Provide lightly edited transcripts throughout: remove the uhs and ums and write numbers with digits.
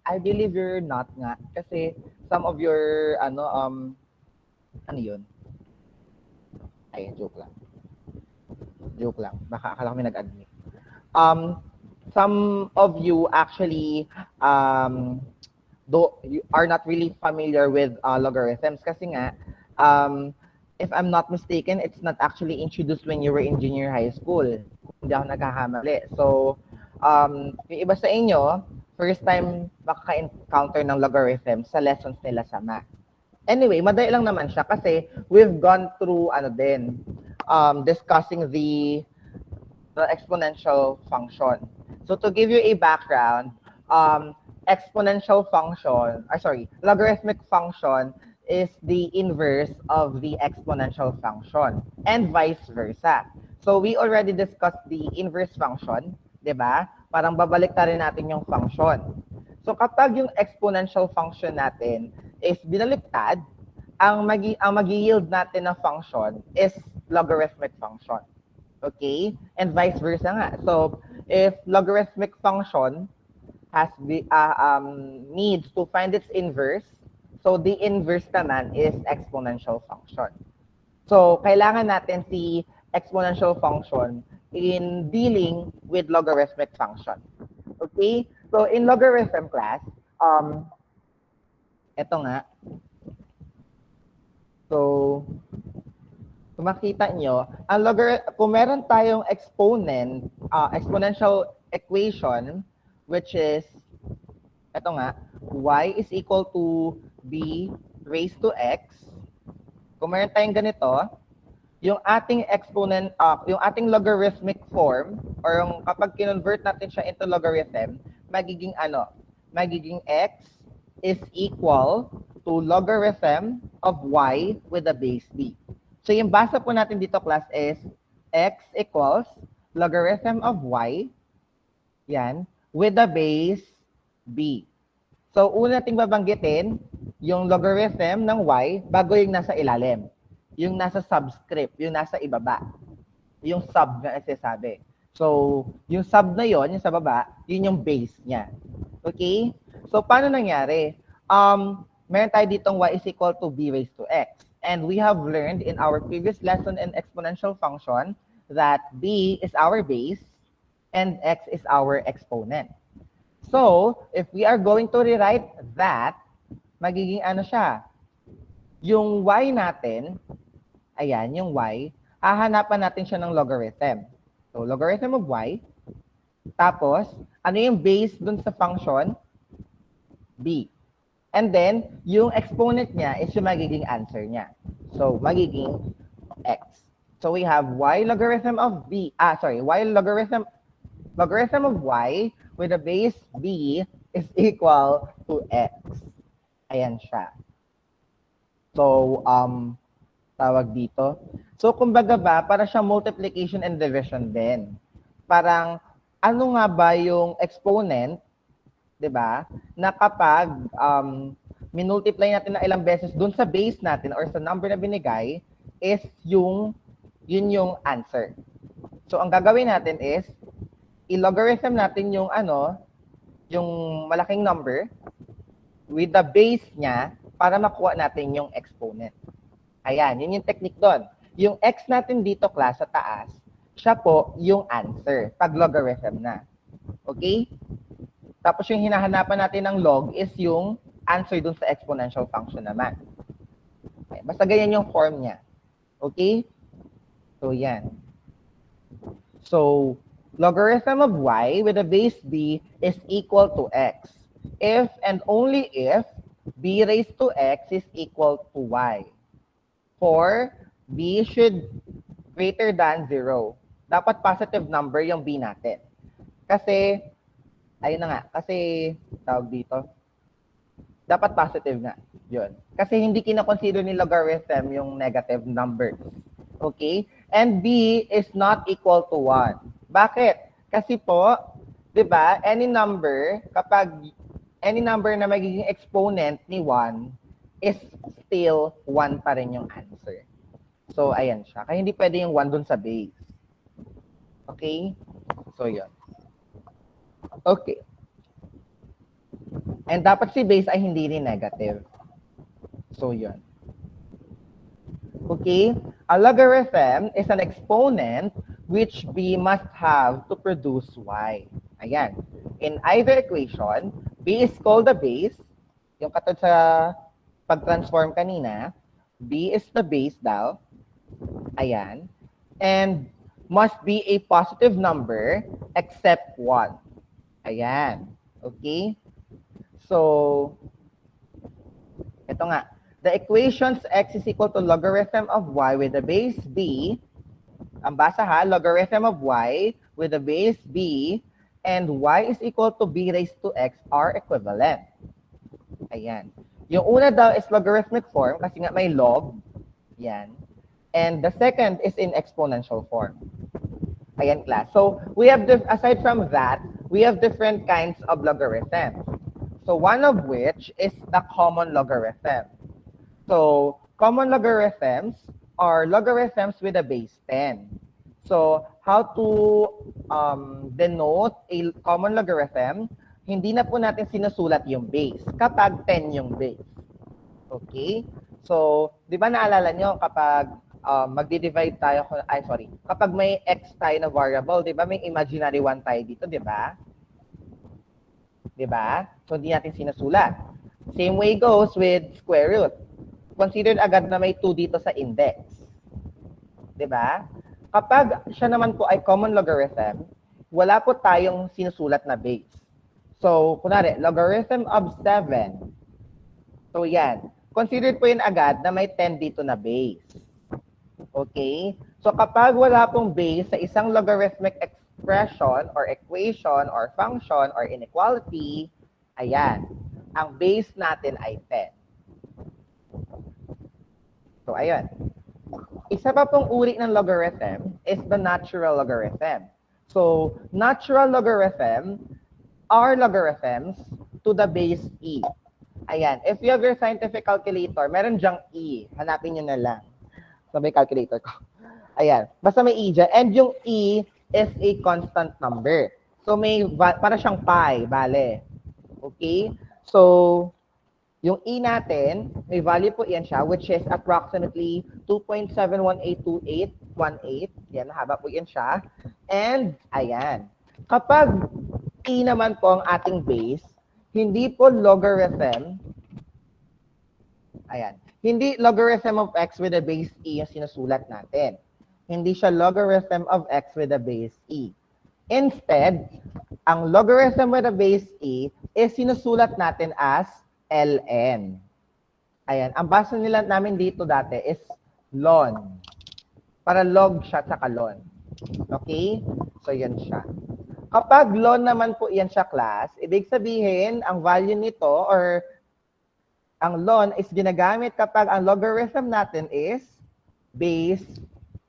I believe you're not nga. Kasi some of your, ano yun? Ay, joke lang. Joke lang. Baka akala ko may nag-admit. Some of you actually you are not really familiar with logarithms kasi nga if I'm not mistaken, it's not actually introduced when you were in junior high school. Hindi ako nagkakamali. So, yung iba sa inyo, first time makaka-encounter ng logarithm sa lessons nila sa math. Anyway, madali lang naman siya kasi we've gone through discussing the exponential function. So to give you a background, logarithmic function is the inverse of the exponential function and vice versa. So we already discussed the inverse function, di ba? Parang babalik na rin natin yung function. So kapag yung exponential function natin is binaliktad, ang mag-yield natin na function is logarithmic function. Okay? And vice versa nga. So, if logarithmic function needs to find its inverse, so the inverse naman is exponential function. So, kailangan natin si exponential function in dealing with logarithmic function. Okay? So, in logarithm class, eto nga. So, kung makita nyo, kung meron tayong exponential equation, which is, ito nga, y is equal to b raised to x. Kung meron tayong ganito, yung ating yung ating logarithmic form, or yung kapag kinonvert natin siya into logarithm, magiging magiging x is equal to logarithm of y with a base b. So yung basa po natin dito class is x equals logarithm of y, yan, with the base b. So una nating babanggitin yung logarithm ng y bago yung nasa ilalim. Yung nasa subscript, yung nasa ibaba. Yung sub na nasasabi. So yung sub na yon, yung sa baba, yun yung base niya. Okay? So paano nangyari? Meron tayo ditong y is equal to b raised to x. And we have learned in our previous lesson in exponential function that b is our base and x is our exponent. So, if we are going to rewrite that, magiging ano siya? Yung y natin, ayan, yung y, hahanapan natin siya ng logarithm. So, logarithm of y. Tapos, ano yung base dun sa function? B. And then, yung exponent niya is yung magiging answer niya. So, magiging x. So, we have y logarithm of b, logarithm of y with a base b is equal to x. Ayan siya. So, tawag dito. So, kumbaga ba, para siyang multiplication and division din. Parang, ano nga ba yung exponent, 'di ba? Na kapag minultiply natin na ilang beses doon sa base natin or sa number na binigay is yun yung answer. So ang gagawin natin is i-logarithm natin yung yung malaking number with the base niya para makuha natin yung exponent. Ayan, yun yung technique doon. Yung x natin dito class sa taas, siya po yung answer pag logarithm na. Okay? Tapos yung hinahanapan natin ng log is yung answer dun sa exponential function naman. Okay. Basta ganyan yung form niya. Okay? So, yan. So, logarithm of y with a base b is equal to x. If and only if b raised to x is equal to y. For b should greater than 0. Dapat positive number yung b natin. Kasi, ayun na nga, kasi tawag dito, dapat positive nga. Yun. Kasi hindi kina-consider ni logarithm yung negative numbers. Okay? And b is not equal to 1. Bakit? Kasi po, 'di ba, any number na magiging exponent ni 1 is still 1 pa rin yung answer. So, ayan siya. Kaya hindi pwede yung 1 dun sa base. Okay? So, yun. Okay. And dapat si base ay hindi rin negative. So, yun. Okay? A logarithm is an exponent which b must have to produce y. Ayan. In either equation, b is called the base. Yung katulad sa pag-transform kanina, b is the base daw. Ayan. And must be a positive number except 1. Ayan. Okay? So, ito nga. The equations x is equal to logarithm of y with the base b. Ang basa ha, logarithm of y with the base b and y is equal to b raised to x are equivalent. Ayan. Yung una daw is logarithmic form kasi nga may log. Yan. And the second is in exponential form. Ayan, class. So, we have, aside from that, we have different kinds of logarithms. So, one of which is the common logarithm. So, common logarithms are logarithms with a base 10. So, how to denote a common logarithm? Hindi na po natin sinusulat yung base kapag 10 yung base. Okay? So, di ba naalala nyo kapag magdi-divide tayo, kapag may x tayo na variable, di ba may imaginary 1 tayo dito, di ba? Di ba? So, hindi natin sinusulat. Same way goes with square root. Considered agad na may 2 dito sa index. Diba? Kapag siya naman po ay common logarithm, wala po tayong sinusulat na base. So, kunwari, logarithm of 7. So, yan. Considered po yun agad na may 10 dito na base. Okay? So, kapag wala pong base sa isang logarithmic expression or equation or function or inequality, ayan. Ang base natin ay 10. So, ayun. Isa pa pong uri ng logarithm is the natural logarithm. So, natural logarithm are logarithms to the base e. Ayan. If you have your scientific calculator, meron dyang e. Hanapin nyo na lang. So, may calculator ko. Ayan. Basta may e dyan. And yung e is a constant number. So, may, para siyang pi, bale. Okay? So, yung e natin, may value po yan siya, which is approximately 2.7182818. Yan, haba po yan siya. And, ayan. Kapag e naman po ang ating base, hindi po logarithm, ayan, hindi logarithm of x with a base e yung sinusulat natin. Hindi siya logarithm of x with a base e. Instead, ang logarithm with a base e is sinusulat natin as ln. Ayan. Ang basa nila namin dito dati is ln. Para log siya sa ln. Okay? So, yan siya. Kapag ln naman po yan siya, class, ibig sabihin, ang value nito or ang ln is ginagamit kapag ang logarithm natin is base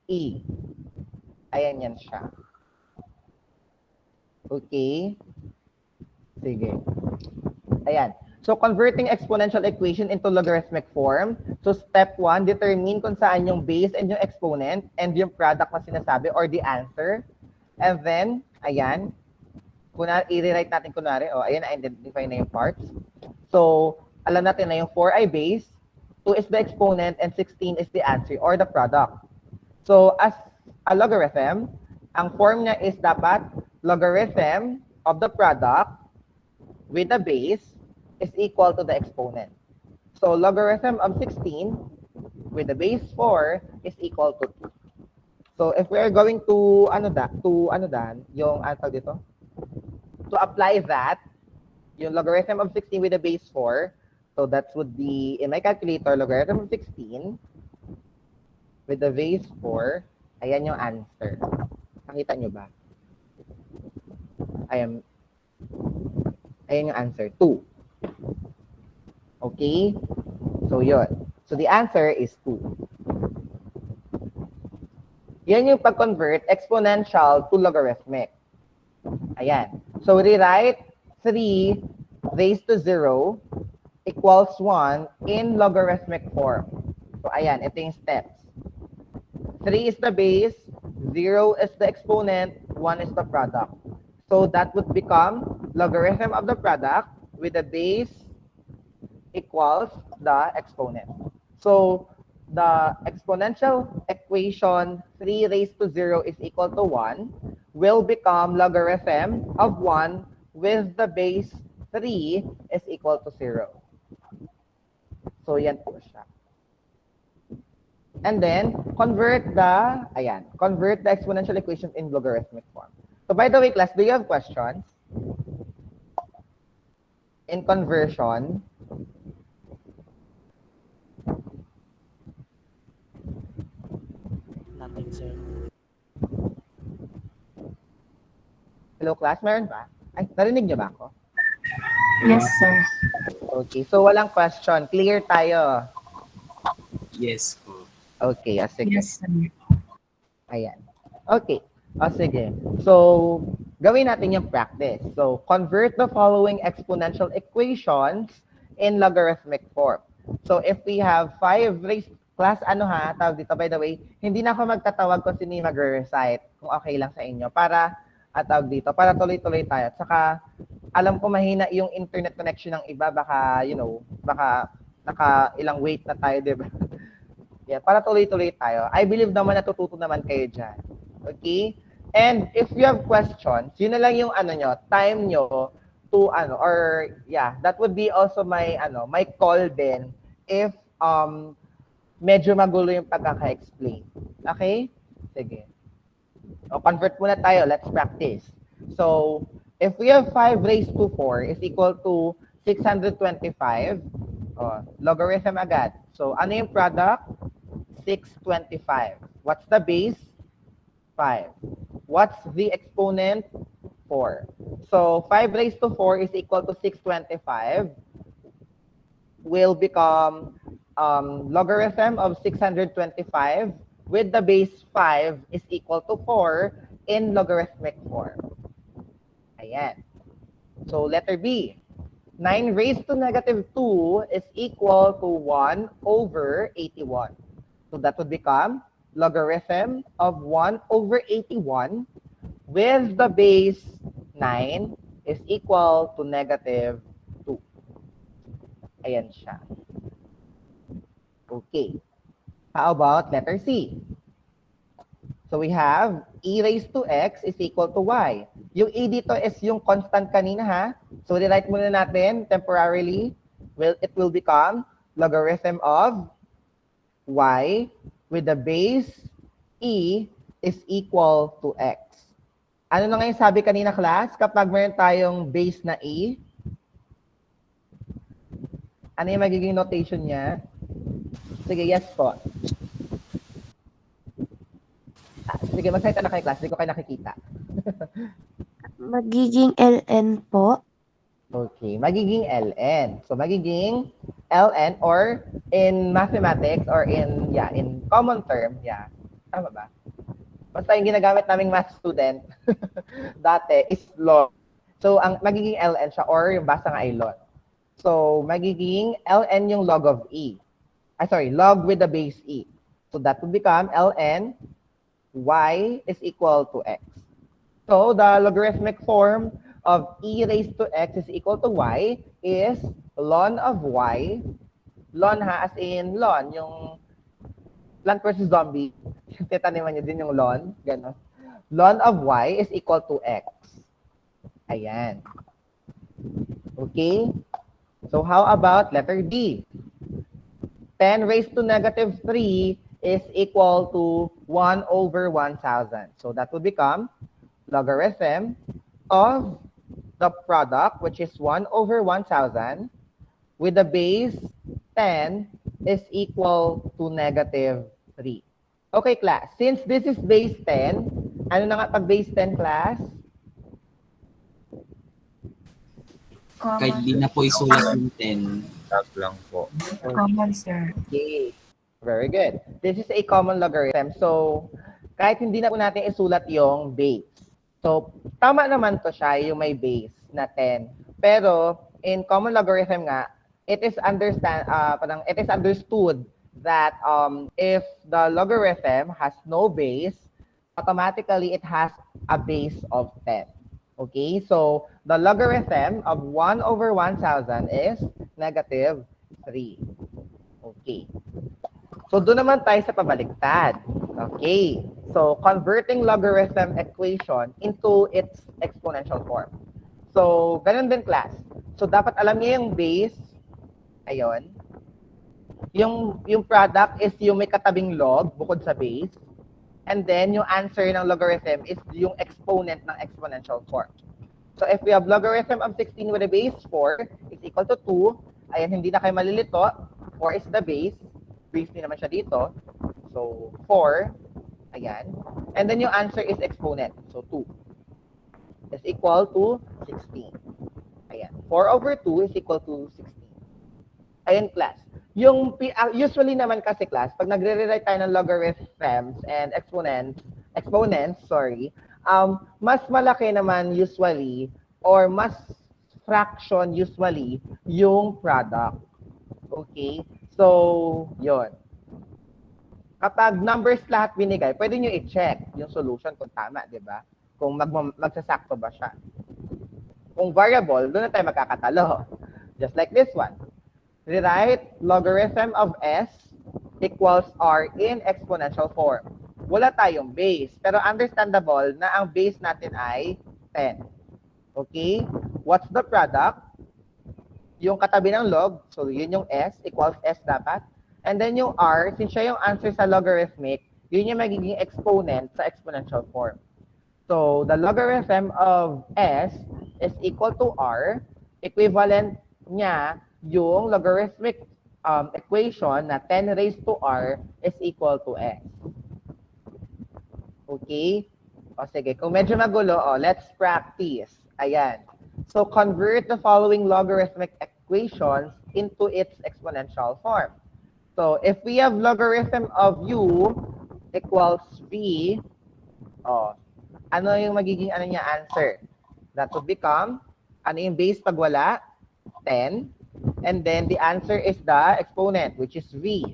e. Ayan yan siya. Okay? Sige. Ayan. So, converting exponential equation into logarithmic form. So, step 1, determine kung saan yung base and yung exponent and yung product na sinasabi or the answer. And then, ayan, i-rewrite natin kunwari, ayan, identify na yung parts. So, alam natin na yung 4 ay base, 2 is the exponent, and 16 is the answer or the product. So, as a logarithm, ang form niya is dapat logarithm of the product with the base is equal to the exponent. So, logarithm of 16 with the base 4 is equal to 2. So, if we are going to, yung, dito? To apply that, yung logarithm of 16 with the base 4, so that would be, in my calculator, logarithm of 16 with the base 4, ayan yung answer. Nakita nyo ba? Ayan yung answer, 2. Okay? So, yun. So, the answer is 2. Yan yung pag-convert exponential to logarithmic. Ayan. So, rewrite 3 raised to 0 equals 1 in logarithmic form. So, ayan. Ito yung steps. 3 is the base, 0 is the exponent, 1 is the product. So, that would become logarithm of the product with the base equals the exponent. So the exponential equation 3 raised to 0 is equal to 1 will become logarithm of 1 with the base 3 is equal to 0. So yan po siya. And then convert the exponential equation in logarithmic form. So by the way, class, do you have questions? In conversion, Nothing, sir. hello class, meron ba? Ay, narinig niyo ba ako? Yes, sir. Okay, so walang question. Clear tayo. Yes po. Okay, sige. Yes, sir. Ayan. Okay. Sige. So, gawin natin yung practice. So, convert the following exponential equations in logarithmic form. So, if we have 5 raised, class, tawag dito, by the way, hindi na ako magtatawag kung sino yung mag-recite, kung okay lang sa inyo, para, tawag dito, para tuloy-tuloy tayo. At saka, alam ko mahina yung internet connection ng iba, baka, baka naka ilang wait na tayo, di ba? Yeah, para tuloy-tuloy tayo. I believe naman natututo naman kayo dyan. Okay? And if you have questions, yun na lang yung time nyo to that would be also my my call din if medyo magulo yung pagkaka-explain. Okay? Sige. O, convert muna tayo. Let's practice. So, if we have 5 raised to 4 is equal to 625, logarithm agad. So, ano yung product? 625. What's the base? 5. What's the exponent? 4. So, 5 raised to 4 is equal to 625 will become logarithm of 625 with the base 5 is equal to 4 in logarithmic form. Ayan. So, letter B. 9 raised to negative 2 is equal to 1 over 81. So, that would become logarithm of 1 over 81 with the base 9 is equal to negative 2. Ayan siya. Okay. How about letter C? So we have e raised to x is equal to y. Yung e dito is yung constant kanina, ha? So rewrite muna natin temporarily. It will become logarithm of y with the base e is equal to x. Ano na nga yung sabi kanina, class? Kapag mayroon tayong base na e, ano yung magiging notation niya? Sige, yes po. Sige, mag-cite na kayo, class. Hindi ko kayo nakikita. Magiging ln po. Okay, magiging ln. So, magiging ln or in mathematics or in common term, tama ba? Basta yung ginagamit naming math student dati is log. So, ang magiging ln siya or yung basa nga ay log. So, magiging ln yung log of e. Log with the base e. So, that would become ln y is equal to x. So, the logarithmic form of e raised to x is equal to y is ln of y. Ln as in ln, yung Plant versus Zombie. Titaniman niyo din yung ln. Ganon. Ln of y is equal to x. Ayan. Okay? So, how about letter D? 10 raised to negative 3 is equal to 1 over 1,000. So that would become logarithm of the product, which is 1 over 1,000, with the base 10 is equal to negative 3. Okay, class. Since this is base 10, ano na nga pag base 10, class? Kahit di na po isulat yung 10. Tag lang po. Common, sir. Okay. Very good. This is a common logarithm. So, kahit hindi na po natin isulat yung base. So, tama naman to siya, yung may base na 10. Pero, in common logarithm nga, it is understood that if the logarithm has no base, automatically it has a base of 10. Okay, so the logarithm of 1 over 1,000 is negative 3. Okay. So doon naman tayo sa pabaliktad. Okay. So converting logarithm equation into its exponential form. So ganun din class. So dapat alam niyo yung base. Ayun. Yung product is yung may katabing log bukod sa base. And then yung answer ng logarithm is yung exponent ng exponential form. So if we have logarithm of 16 with a base 4 is equal to 2, ayan, hindi na kayo malilito. 4 is the base. Briefly naman siya dito. So 4, ayan. And then yung answer is exponent. So 2 is equal to 16. Ayan. 4 over 2 is equal to 16. Ayan, class. Yung usually naman kasi class, pag nagre-rewrite tayo ng logarithms and exponents, mas malaki naman usually or mas fraction usually yung product. Okay? So, yon. Kapag numbers lahat binigay, pwede nyo i-check yung solution kung tama, di ba? Kung magsasakto ba siya. Kung variable, doon na tayo magkakatalo. Just like this one. Rewrite logarithm of s equals r in exponential form. Wala tayong base, pero understandable na ang base natin ay 10. Okay? What's the product? Yung katabi ng log, so yun yung s, equals s dapat. And then yung r, since siya yung answer sa logarithmic, yun yung magiging exponent sa exponential form. So the logarithm of s is equal to r, equivalent niya yung logarithmic equation na 10 raised to r is equal to s. Okay? O sige, kung medyo magulo, let's practice. Ayan. So convert the following logarithmic equations into its exponential form. So if we have logarithm of u equals v, ano yung magiging answer? That would become, ano yung base pag wala? 10. And then the answer is the exponent, which is v.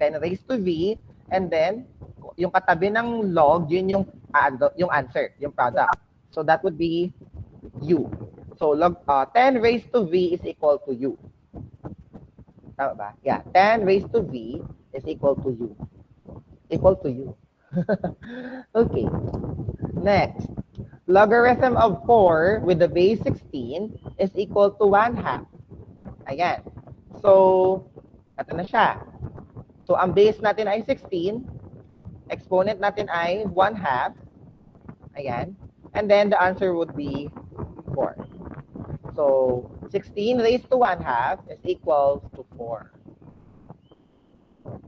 10 raised to v. And then, yung katabi ng log, yun yung answer, yung product. So that would be u. So 10 raised to v is equal to u. Tama ba? Yeah, 10 raised to v is equal to u. Equal to u. Okay. Next. Logarithm of 4 with the base 16 is equal to 1/2. Ayan. So, ito na siya. So, ang base natin ay 16. Exponent natin ay 1/2. Ayan. And then, the answer would be 4. So, 16 raised to 1/2 is equal to 4.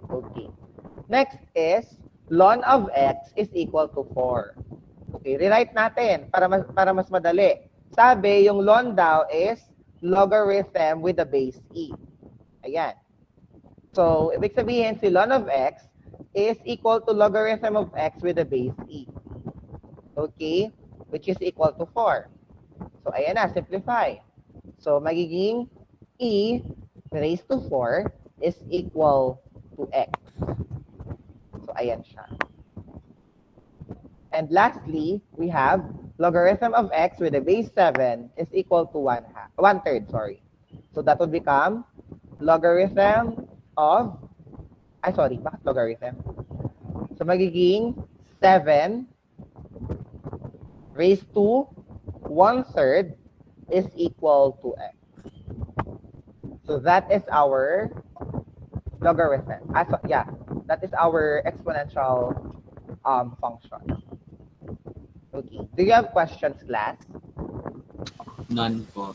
Okay. Next is, ln of x is equal to 4. Okay, rewrite natin para mas madali. Sabi, yung ln daw is logarithm with the base e. Ayan. So, ibig sabihin, si ln of x is equal to logarithm of x with the base e. Okay? Which is equal to 4. So, ayan na, simplify. So, magiging e raised to 4 is equal to x. So, ayan siya. And lastly, we have logarithm of x with a base 7 is equal to 1/3, sorry. So that would become logarithm of, bakit logarithm? So magiging 7 raised to 1/3 is equal to x. So that is our logarithm. That is our exponential function. Okay. Do you have questions, class? None po.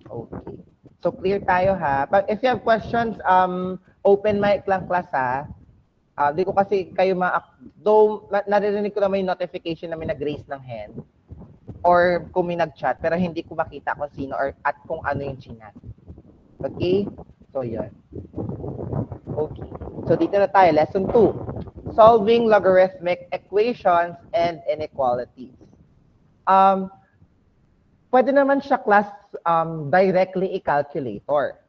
Okay. So, clear tayo, ha? But if you have questions, open mic lang, class, ha? Di ko kasi kayo though, naririnig ko na may notification na may nag-raise ng hand or kung may nag-chat, pero hindi ko makita kung sino at kung ano yung chinat. Okay? So, yun. Okay. So, dito na tayo. Lesson 2. Solving logarithmic equations and inequalities. Pwede naman siya, class, directly i-calculator.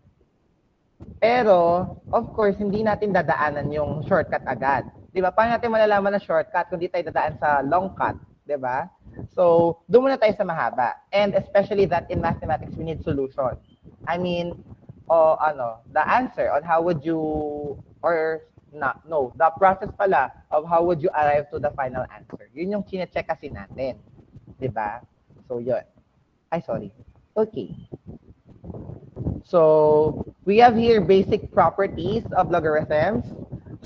Pero, of course, hindi natin dadaanan yung shortcut agad. Di ba? Paano natin malalaman na shortcut kung di tayo dadaan sa long cut? Di ba? So, doon muna tayo sa mahaba. And especially that in mathematics, we need solution. I mean, the answer on how would you, or not, no, the process pala of how would you arrive to the final answer. Yun yung chine-check kasi natin. Diba? So, yun. Ay, sorry. Okay. So, we have here basic properties of logarithms.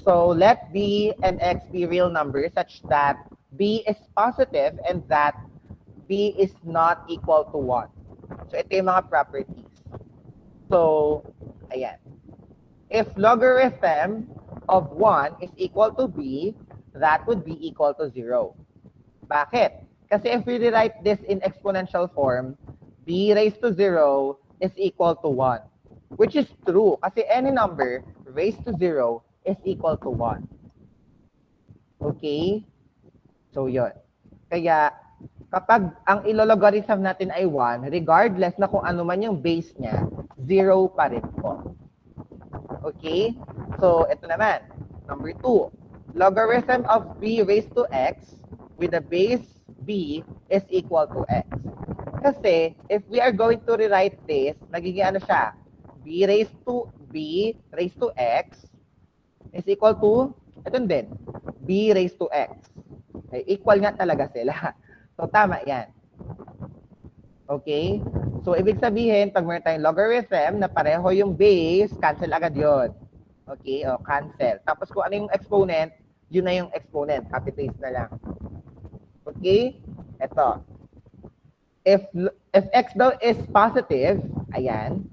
So, let b and x be real numbers such that b is positive and that b is not equal to 1. So, ito yung mga properties. So, ayan. If logarithm of 1 is equal to b, that would be equal to 0. Bakit? Kasi if we rewrite this in exponential form, b raised to 0 is equal to 1. Which is true. Kasi any number raised to 0 is equal to 1. Okay? So, yun. Kaya, kapag ang ilologarithm natin ay 1, regardless na kung ano man yung base niya, 0 pa rin po. Okay? So, ito naman. Number 2. Logarithm of b raised to x with the base b is equal to x. Kasi, if we are going to rewrite this, magiging ano siya? b raised to x is equal to, ito din, b raised to x. Okay, equal nga talaga sila. So, tama yan. Okay? So, ibig sabihin, pag meron tayong logarithm na pareho yung base, cancel agad yun. Okay? O, cancel. Tapos kung ano yung exponent, yun na yung exponent. Copy-paste na lang. Okay? Ito. If x daw is positive, ayan,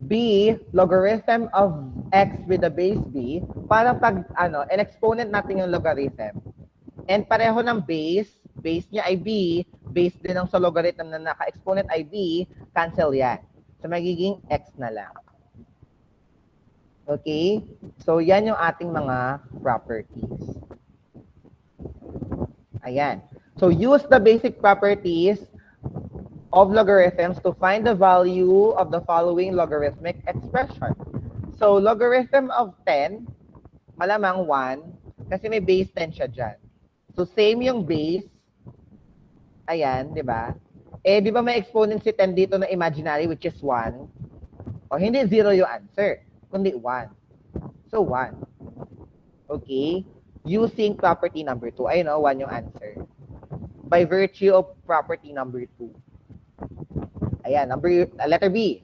b, logarithm of x with the base b, parang pag, an exponent natin yung logarithm. And pareho ng base niya ay b, base din ng sa logarithm na naka-exponent ay b, cancel yan. So, magiging x na lang. Okay? So, yan yung ating mga properties. Ayan. So, use the basic properties of logarithms to find the value of the following logarithmic expression. So, logarithm of 10, malamang 1, kasi may base 10 siya dyan. So, same yung base. Ayan, di ba? Eh, di ba may exponent si 10 dito na imaginary, which is 1? O, hindi 0 yung answer, kundi 1. So, 1. Okay? Using property number 2. Ayun o, 1 yung answer. By virtue of property number 2. Ayan, letter B.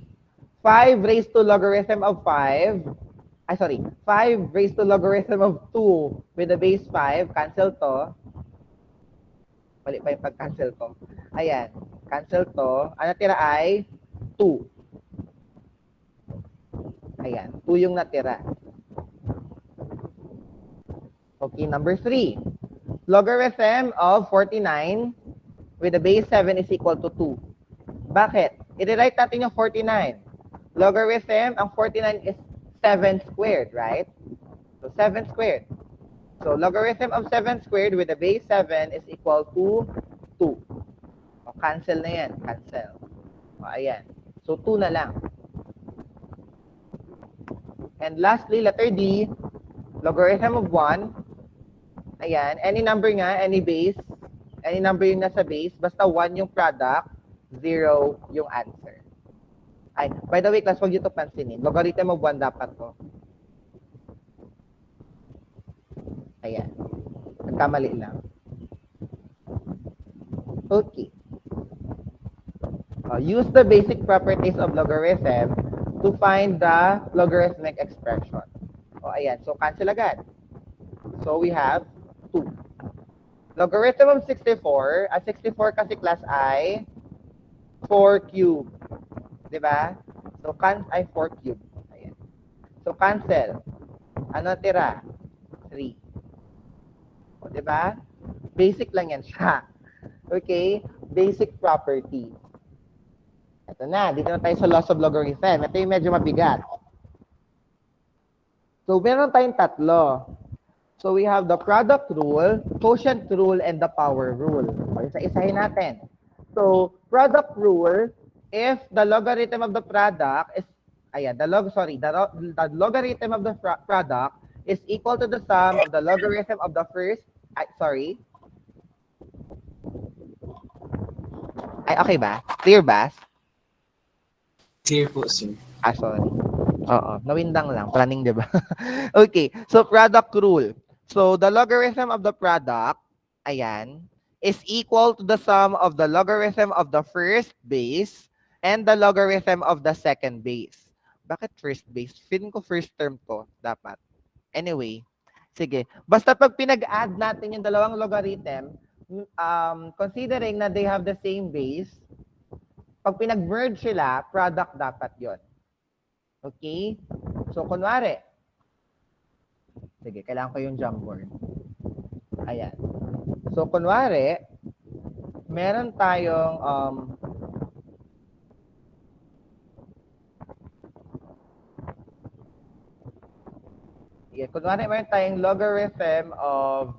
5 raised to logarithm of 5. 5 raised to logarithm of 2 with the base 5. Cancel to. Mali pa yung pag-cancel ko. Ayan. Cancel to. Ang natira ay 2. Ayan. 2 yung natira. Okay, number 3. Logarithm of 49 with the base 7 is equal to 2. Bakit? I-rewrite natin yung 49. Logarithm, ang 49 is 7 squared, right? So, 7 squared. So, logarithm of 7 squared with the base 7 is equal to 2. O, cancel na yan. Cancel. O, ayan. So, 2 na lang. And lastly, letter D, logarithm of 1. Ayan. Any number nga, any base, any number yung nasa base, basta 1 yung product, 0 yung answer. Ay, by the way, class, huwag nyo ito pansinin. Logarithm of 1 dapat to. Ayan. Nagkamali lang. Okay. Use the basic properties of logarithm to find the logarithmic expression. O, ayan. So, cancel agad. So, we have 2. Logarithm of 64. 64 kasi class ay 4 cube. Diba? So, 4 cube. Ayan. So, cancel. Ano tira? 3. O, diba? Basic lang yan siya. Okay? Basic property. Ito na. Dito na tayo sa laws of logarithm. Ito yung medyo mabigat. So, meron tayong tatlo. So, we have the product rule, quotient rule, and the power rule. O, isa-isahin natin. So, product rule, if the logarithm of the product is, the logarithm of the product is equal to the sum of the logarithm of the first, Ay, okay ba? Clear ba? Clear po, sir. Ah, sorry. Oo, nawindang lang. Planning, di ba? Okay, so product rule. So, the logarithm of the product, ayan, is equal to the sum of the logarithm of the first base and the logarithm of the second base. Bakit first base? Feeling ko first term to, dapat. Anyway, sige. Basta pag pinag-add natin yung dalawang logarithm, considering na they have the same base, pag pinag-merge sila, product dapat yon. Okay? So, kunwari, sige, kailangan ko yung Jamboard. Ayan. So, kunwari, meron tayong, kunwari, meron tayong logarithm of,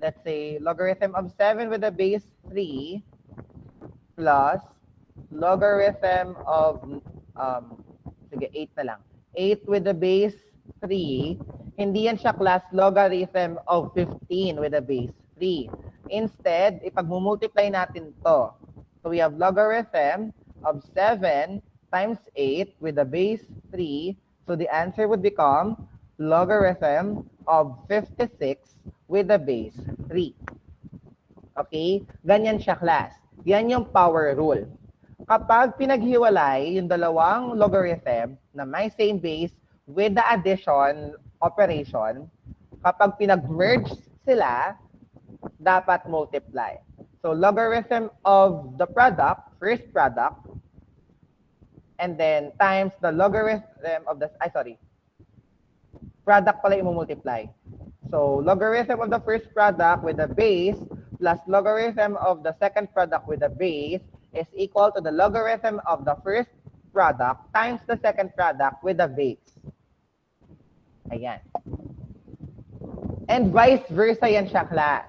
let's say, logarithm of 7 with a base 3 plus logarithm of, sige, 8 na lang. 8 with the base 3, hindi yan siya class logarithm of 15 with a base 3. Instead, ipag-multiply natin to. So we have logarithm of 7 times 8 with the base 3. So the answer would become logarithm of 56 with the base 3. Okay? Ganyan siya, class. Yan yung power rule. Kapag pinaghiwalay yung dalawang logarithm na may same base with the addition operation, kapag pinag-merge sila, dapat multiply. So, logarithm of the product, first product, and then times the logarithm of the, product pala yung multiply. So, logarithm of the first product with the base plus logarithm of the second product with the base is equal to the logarithm of the first product times the second product with the base. Ayan. And vice versa yan siya, class.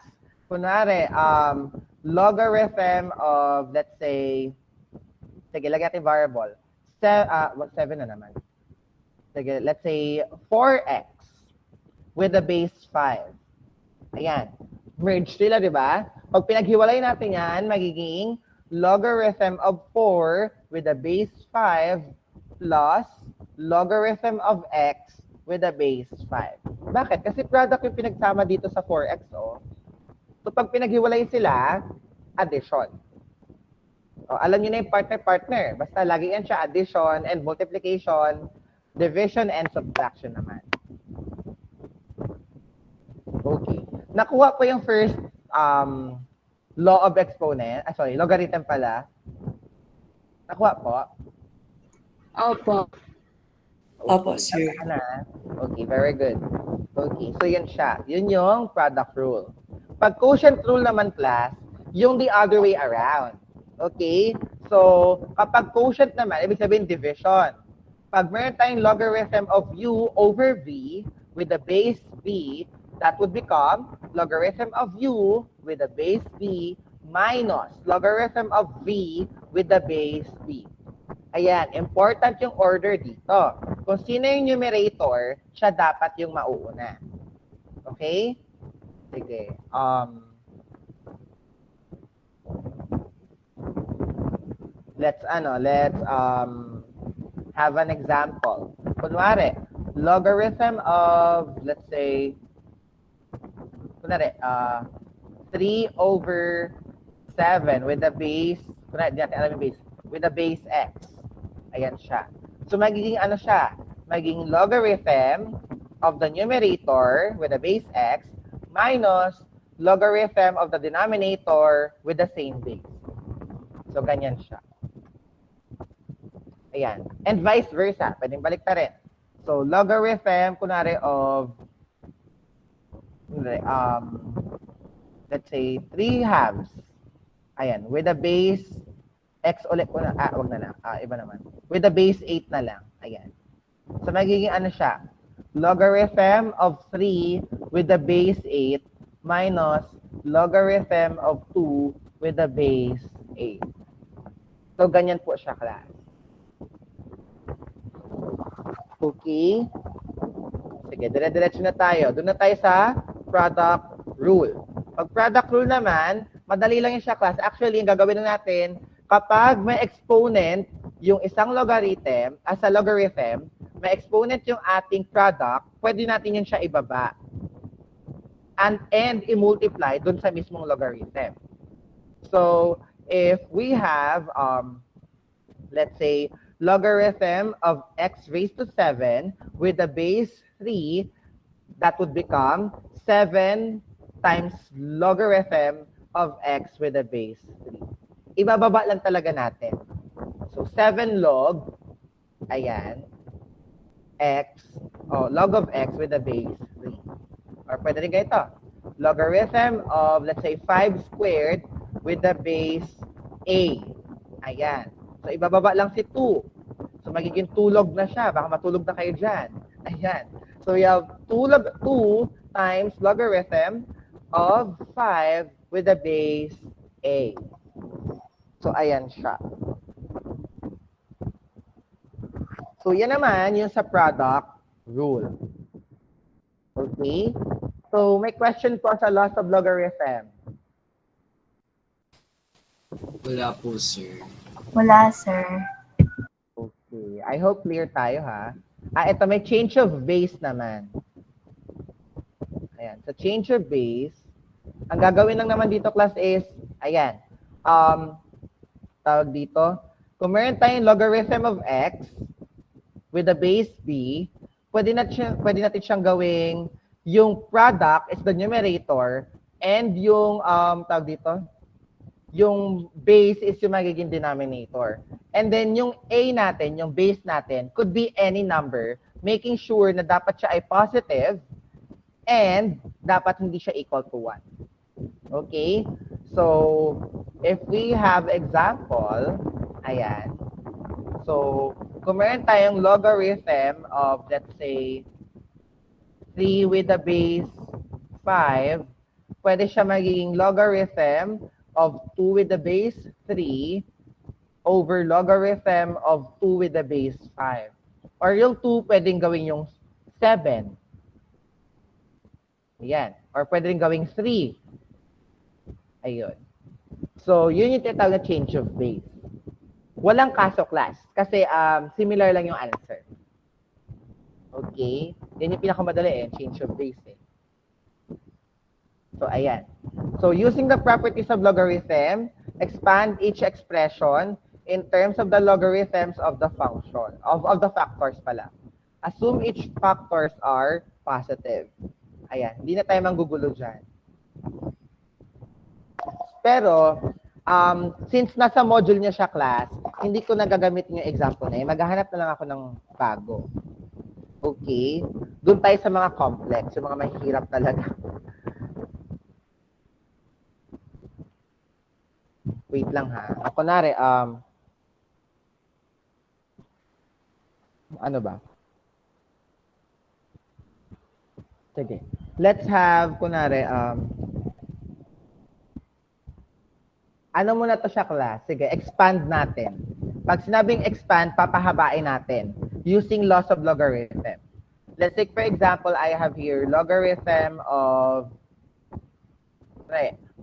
Kunwari, logarithm of, let's say, sige, lagyan natin variable. 7 na naman. Sige, let's say 4x with the base 5. Ayan. Merge sila, di ba? Pag pinaghiwalay natin yan, magiging logarithm of 4 with the base 5 plus logarithm of x with the base 5. Bakit? Kasi product yung pinagsama dito sa 4x, oh. So, pag pinaghiwalay sila, addition. O, alam niyo na yung partner-partner. Basta lagi yan siya addition and multiplication, division and subtraction naman. Okay. Nakuha ko yung first law of exponent. Logarithm pala. Nakuha po? Opo. Okay. Opo, sir. Okay, very good. Okay, so yun siya. Yun yung product rule. Pag quotient rule naman, class, yung the other way around. Okay? So, kapag quotient naman, ibig sabihin division. Pag meron tayong logarithm of u over v with the base v, that would become logarithm of u with the base v minus logarithm of v with the base v. Ayan, important yung order dito. Kung sino yung numerator, siya dapat yung mauuna. Okay? Sige. Let's have an example. Kunwari, logarithm of, let's say, 3 over 7 with the base, with the base x. Ayan siya. So, magiging ano siya? Magiging logarithm of the numerator with the base x minus logarithm of the denominator with the same base. So, ganyan siya. Ayan. And vice versa. Pwedeng baliktarin. So, logarithm, kunwari, of, let's say, 3 halves. Ayan. With the base x ulit ko na. Wag na lang. Iba naman. With the base 8 na lang. Ayan. So, magiging ano siya? Logarithm of 3 with the base 8 minus logarithm of 2 with the base 8. So, ganyan po siya, class. Okay? Sige, dire-diretso na tayo. Doon na tayo sa product rule. Pag product rule naman, madali lang yung siya, class. Actually, yung gagawin na natin, kapag may exponent yung isang logarithm, as a logarithm, may exponent yung ating product, pwede natin yun siya ibaba. And i-multiply dun sa mismong logarithm. So, if we have, let's say, logarithm of x raised to 7 with the base 3, that would become 7 times logarithm of x with the base 3. Ibababa lang talaga natin. So, 7 log, ayan, x, log of x with the base 3. Or pwede rin ganito, logarithm of, let's say, 5 squared with the base a. Ayan. So, ibababa lang si 2. So, magiging 2 log na siya. Baka matulog na kayo dyan. Ayan. So, we have 2 times logarithm of 5 with the base a. So, ayan siya. So, yan naman yung sa product rule. Okay? So, may question po sa laws of logarithm. Wala po, sir. Wala, sir. Okay. I hope clear tayo, ha? Ito may change of base naman. Ayan. Sa change of base, ang gagawin lang naman dito, class, is, ayan, tawag dito, kung meron tayong logarithm of x with the base b, pwede natin siyang gawing yung product is the numerator and yung, tawag dito, yung base is yung magiging denominator. And then yung a natin, yung base natin, could be any number, making sure na dapat siya ay positive and dapat hindi siya equal to 1. Okay? So, if we have example, ayan. So, kung meron tayong logarithm of, let's say, 3 with the base 5, pwede siya magiging logarithm of 2 with the base 3 over logarithm of 2 with the base 5. Or yung 2, pwedeng gawin yung 7. Ayan. Or pwede rin gawing 3. Ayun. So, yun yung tinatawag na change of base. Walang kaso, class. Kasi similar lang yung answer. Okay? Yan yung pinakamadali change of base So, ayan. So, using the properties of logarithm, expand each expression in terms of the logarithms of the function, of the factors pala. Assume each factors are positive. Ayan. Hindi na tayo manggugulo dyan. Pero, since nasa module niya siya, class, hindi ko nagagamitin yung example na yun. Maghahanap na lang ako ng bago. Okay? Doon tayo sa mga complex, yung mga mahihirap talaga. Wait lang ha. Kunwari, ano ba? Sige. Let's have, kunwari, ano muna to siya, class? Sige, expand natin. Pag sinabing expand, papahabain natin using laws of logarithm. Let's take, for example, I have here logarithm of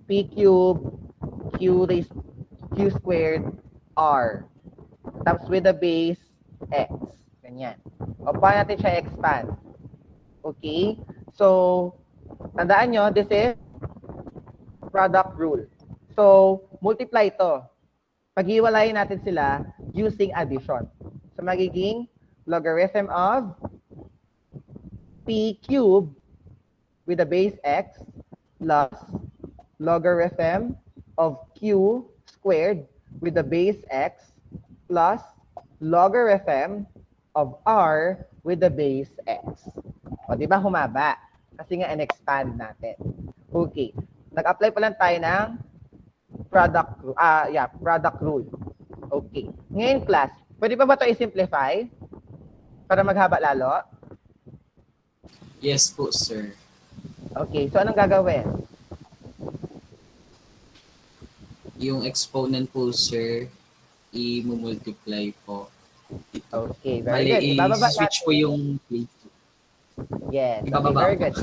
p cubed q squared r. Tapos with the base x. Ganyan. O, paano natin siya expand? Okay? So, tandaan nyo, this is product rule. So, multiply ito. Paghiwalayin natin sila using addition. So, magiging logarithm of p cubed with the base x plus logarithm of q squared with the base x plus logarithm of r with the base x. O, di ba humaba? Kasi nga, in-expand natin. Okay. Nag-apply pa lang tayo ng product rule. Okay. Ngayon, class, pwede pa ba ito i-simplify para maghaba lalo? Yes po, sir. Okay. So, anong gagawin? Yung exponent po, sir, i-multiply po. Okay. Very good. Ibababa I-switch natin. po yung place. Yes. Okay, Ibababa very po. good.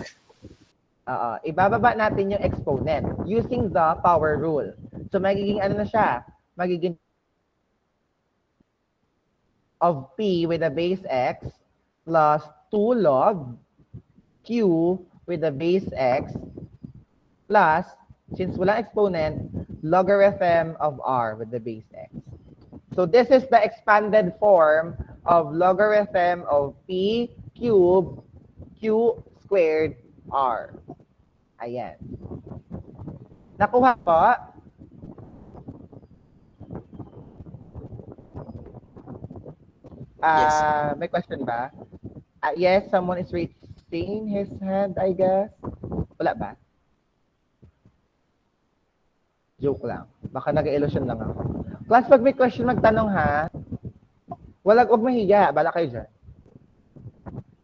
Ibababa natin yung exponent using the power rule. So, magiging ano na siya? Magiging of p with the base x plus 2 log q with the base x plus, since walang exponent, logarithm of r with the base x. So this is the expanded form of logarithm of p cubed q squared r. Ayan. Nakuha po? Yes. May question ba? Yes, someone is raising his hand, I guess. Wala ba? Joke lang. Baka nag-illusion lang ako. Class, pag may question, magtanong ha. Wag mahiya. Bala kayo dyan.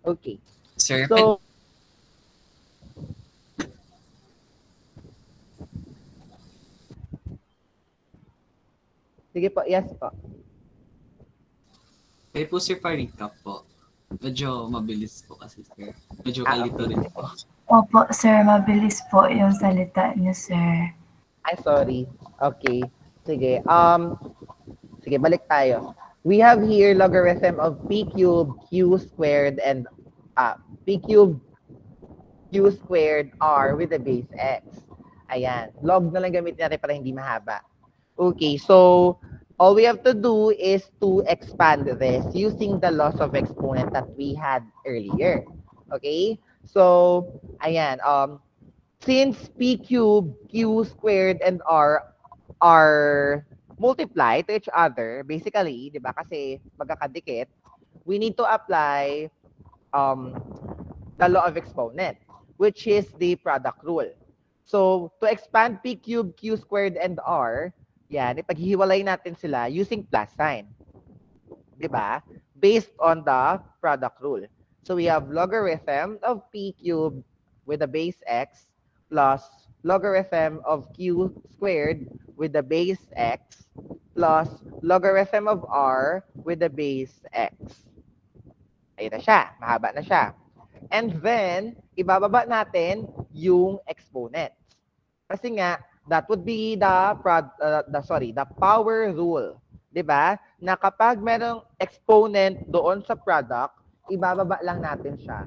Okay. Sir, So, sige po, yes po. pwede po sir pa-recap po. Medyo mabilis po kasi sir. Medyo Okay. kalito rin po. Opo, sir. Mabilis po yung salita niyo, sir. Ay, sorry. Okay. Sige. Sige, balik tayo. We have here logarithm of p cubed q squared and p cubed q squared r with the base x. Ayan. Log na lang gamitin natin para hindi mahaba. Okay, so all we have to do is to expand this using the laws of exponent that we had earlier. Okay? So, ayan. Since p cubed, q squared, and r are multiply to each other, basically, di ba? Kasi magkakadikit, we need to apply the law of exponent, which is the product rule. So, to expand p cubed, q squared, and r, yan, ipaghihiwalay natin sila using plus sign. Di ba? Based on the product rule. So, we have logarithm of p cubed with the base x plus logarithm of q squared with the base x plus logarithm of r with the base x. Ayun na siya. Mahaba na siya. And then, ibababa natin yung exponents. Kasi nga, that would be the power rule. 'Di ba? Na kapag merong exponent doon sa product, ibababa lang natin siya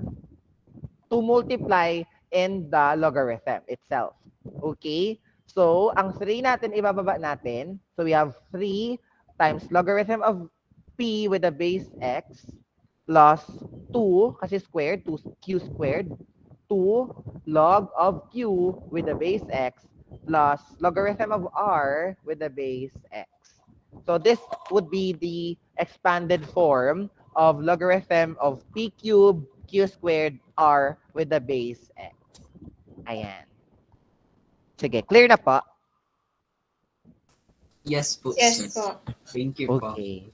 to multiply in the logarithm itself. Okay? So, ang 3 natin ibababa natin. So, we have 3 times logarithm of p with the base x plus 2, kasi squared, 2q squared, 2 log of q with the base x plus logarithm of r with the base x. So this would be the expanded form of logarithm of p cubed, q squared, r with the base x. Ayan. Sige, clear na po? Yes po, Yes sir. po. Thank you po. Okay.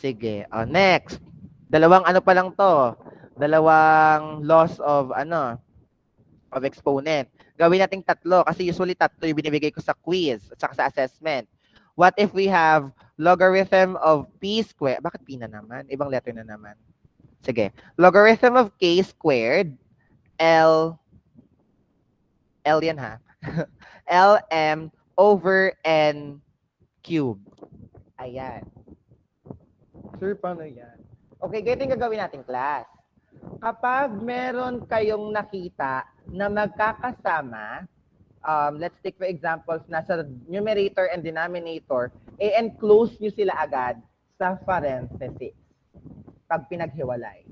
Sige. Next. Dalawang ano pa lang to. Dalawang laws of of exponent. Gawin nating tatlo kasi usually tatlo yung binibigay ko sa quiz at saka sa assessment. What if we have logarithm of p squared? Bakit p na naman? Ibang letter na naman. Sige. Logarithm of k squared L yan ha. Lm over n cube. Ayan. Sir, paano yan? Okay, ganito yung gagawin natin, class. Kapag meron kayong nakita na magkakasama, let's take for examples, nasa numerator and denominator, enclose nyo sila agad sa parenthesis pag pinaghiwalay.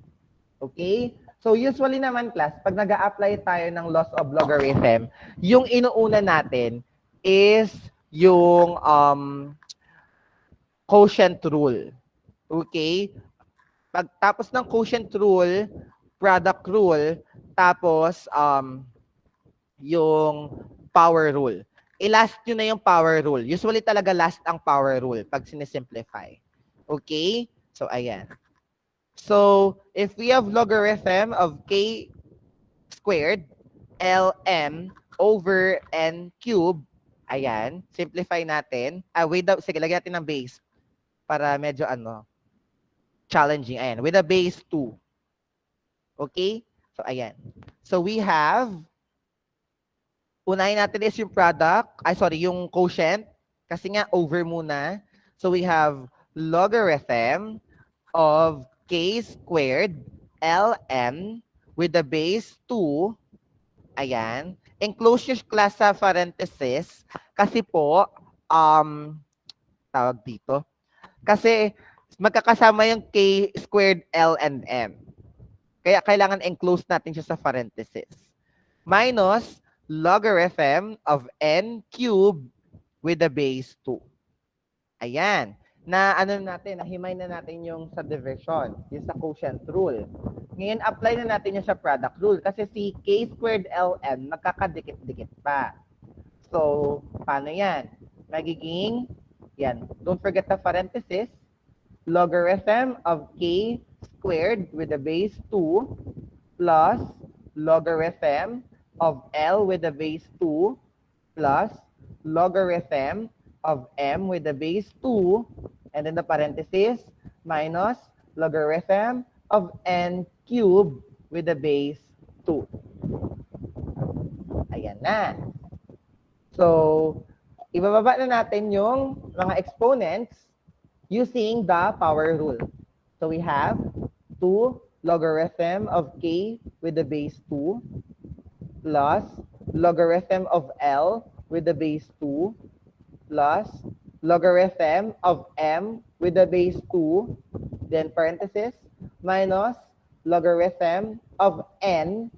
Okay? So usually naman, class, pag nag-a-apply tayo ng laws of logarithm, yung inuuna natin is yung quotient rule. Okay? Pagtapos ng quotient rule, product rule, tapos yung power rule. I-last nyo na yung power rule. Usually talaga last ang power rule pag sinisimplify. Okay? So, ayan. So, if we have logarithm of k squared Lm over n cube, ayan, simplify natin. Sige, lagyan natin ng base para medyo challenging. Ayan, with a base 2. Okay? So, ayan. So, we have, unahin natin is yung product, yung quotient, kasi nga over muna. So, we have logarithm of k squared ln with the base 2, ayan, enclose yung class sa parenthesis kasi po, tawag dito, kasi magkakasama yung k squared L and M. Kaya kailangan enclose natin siya sa parenthesis. Minus logarithm of n cubed with the base 2. Ayan. Na ano natin, nahimay na natin yung subdivision, yung sa quotient rule. Ngayon, apply na natin yung sa product rule kasi si k squared ln magkakadikit-dikit pa. So, paano yan? Magiging, yan, don't forget the parenthesis, logarithm of k squared with the base 2 plus logarithm of L with the base 2 plus logarithm of M with the base 2, and then the parenthesis, minus logarithm of N cubed with the base 2. Ayan na. So, ibababa na natin yung mga exponents using the power rule. So, we have 2 logarithm of k with the base 2 plus logarithm of L with the base 2 plus logarithm of M with the base 2, then parenthesis, minus logarithm of N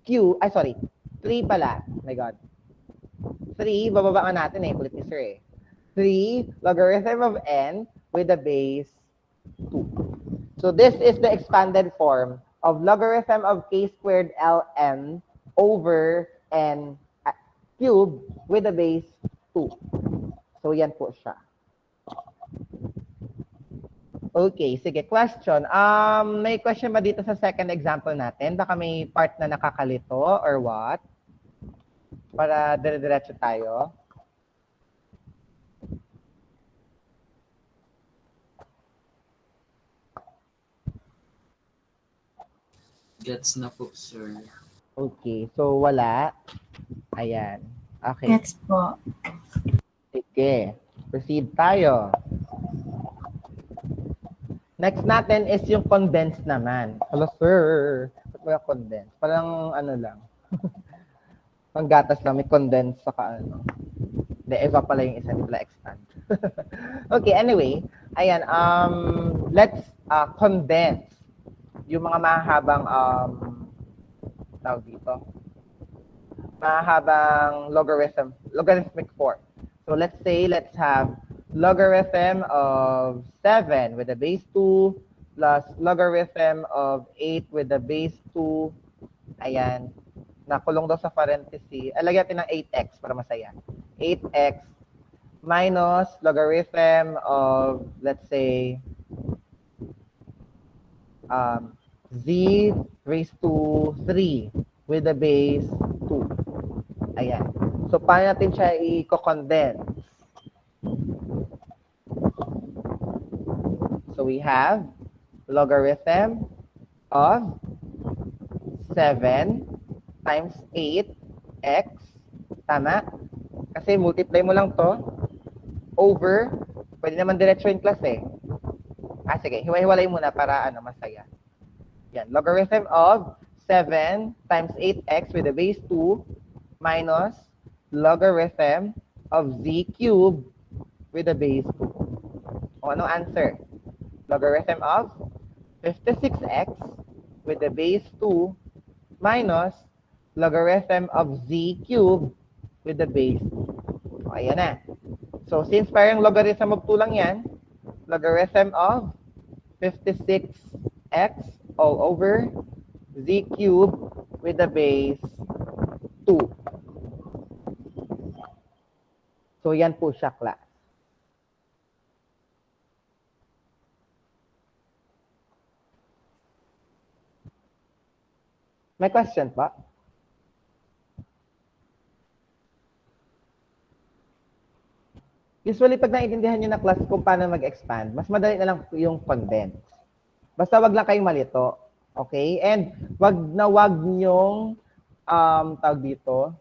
Q, 3 pala. Oh my God. 3, bababa nga natin kulit ni sir eh. 3 logarithm of N with the base 2. So this is the expanded form of logarithm of k squared ln over n cubed with the base 2. So yan po siya. Okay, sige, question. May question ba dito sa second example natin? Baka may part na nakakalito or what? Para dire-diretso tayo. Gets na po, sir. Okay, so wala. Ayan. Okay. Gets po. Sige. Proceed tayo. Next natin is yung condensed naman. Hello, sir. Ba't mga condensed? Parang ano lang. Panggatas lang. May condensed saka ano. Hindi, eva pala yung isa. Hindi pala expand. Okay, anyway. Ayan. Let's condense yung mga mahabang tawag dito. Mahabang logarithmic form. So let's say, let's have logarithm of 7 with the base 2 plus logarithm of 8 with the base 2. Ayan. Nakulong daw sa parenthesis. Lagyan natin ng 8x para masaya. 8x minus logarithm of, let's say, z raised to 3 with the base 2. Ayan. So, paano natin siya i-condense? So, we have logarithm of 7 times 8x. Tama? Kasi multiply mo lang to over, pwede naman diretso in class eh. Sige. Hiwa-hiwalay muna para masaya. Yan. Logarithm of 7 times 8x with the base 2 minus logarithm of z cubed with the base 2. O anong answer? Logarithm of 56x with the base 2 minus logarithm of z cubed with the base 2. O, ayan na. So, since parang logarithm of 2 lang yan, logarithm of 56x all over z cubed with the base 2. So, yan po siya, class. May question pa? Usually, pag naiintindihan nyo na class kung paano mag-expand, mas madali na lang yung condense. Basta wag lang kayong malito. Okay? And wag nyong, tawag dito,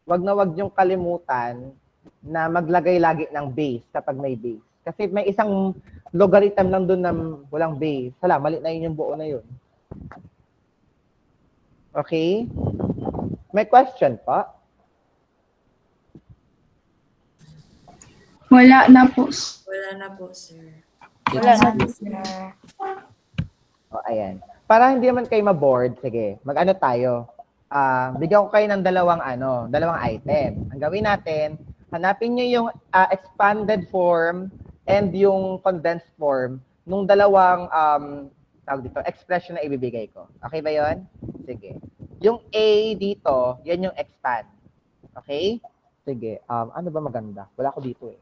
wag nyong kalimutan na maglagay lagi ng base kapag may base. Kasi may isang logarithm lang doon na walang base. Hala, mali na yun yung buo na yun. Okay? May question pa? Wala na po. Wala na po, sir. Wala na po, It's- sir. O, ayan. Para hindi naman kayo ma-bored, sige, mag-ano tayo. Bigyan ko kayo ng dalawang item. Ang gawin natin, hanapin nyo yung expanded form and yung condensed form nung dalawang tawag dito, expression na ibibigay ko. Okay ba yon? Sige. Yung A dito, yan yung expand. Okay? Sige. Ano ba maganda? Wala ko dito eh.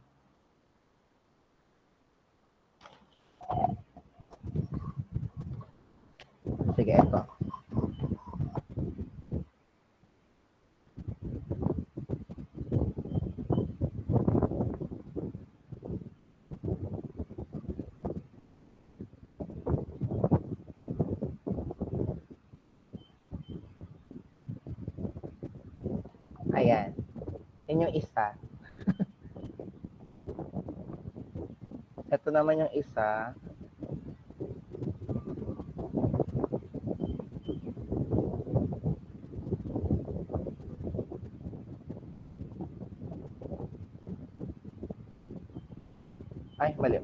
Sige, ito. Ayan. Yan yung isa. Ito naman yung isa. Ay, mali.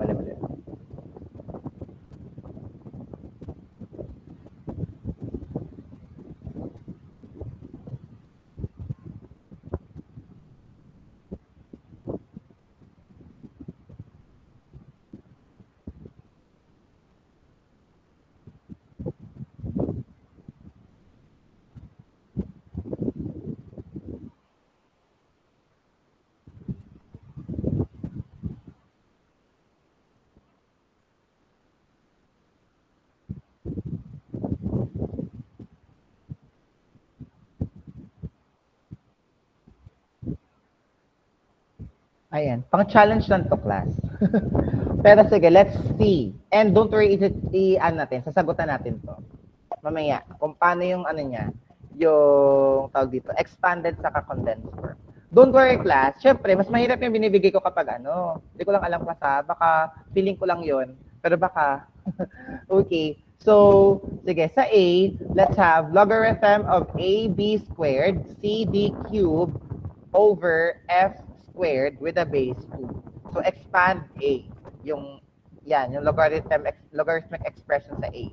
Ayan. Pang-challenge lang to, class. Pero sige, let's see. And don't worry, sasagutan natin to. Mamaya, kung paano yung niya, yung tawag dito, expanded sa condensed form. Don't worry, class. Siyempre, mas mahirap yung binibigay ko kapag Hindi ko lang alam class ha. Baka feeling ko lang yon. Pero baka. Okay. So, sige, sa A, let's have logarithm of AB squared, CD cubed over F squared with a base 2. So, expand A. Yung logarithmic expression sa A.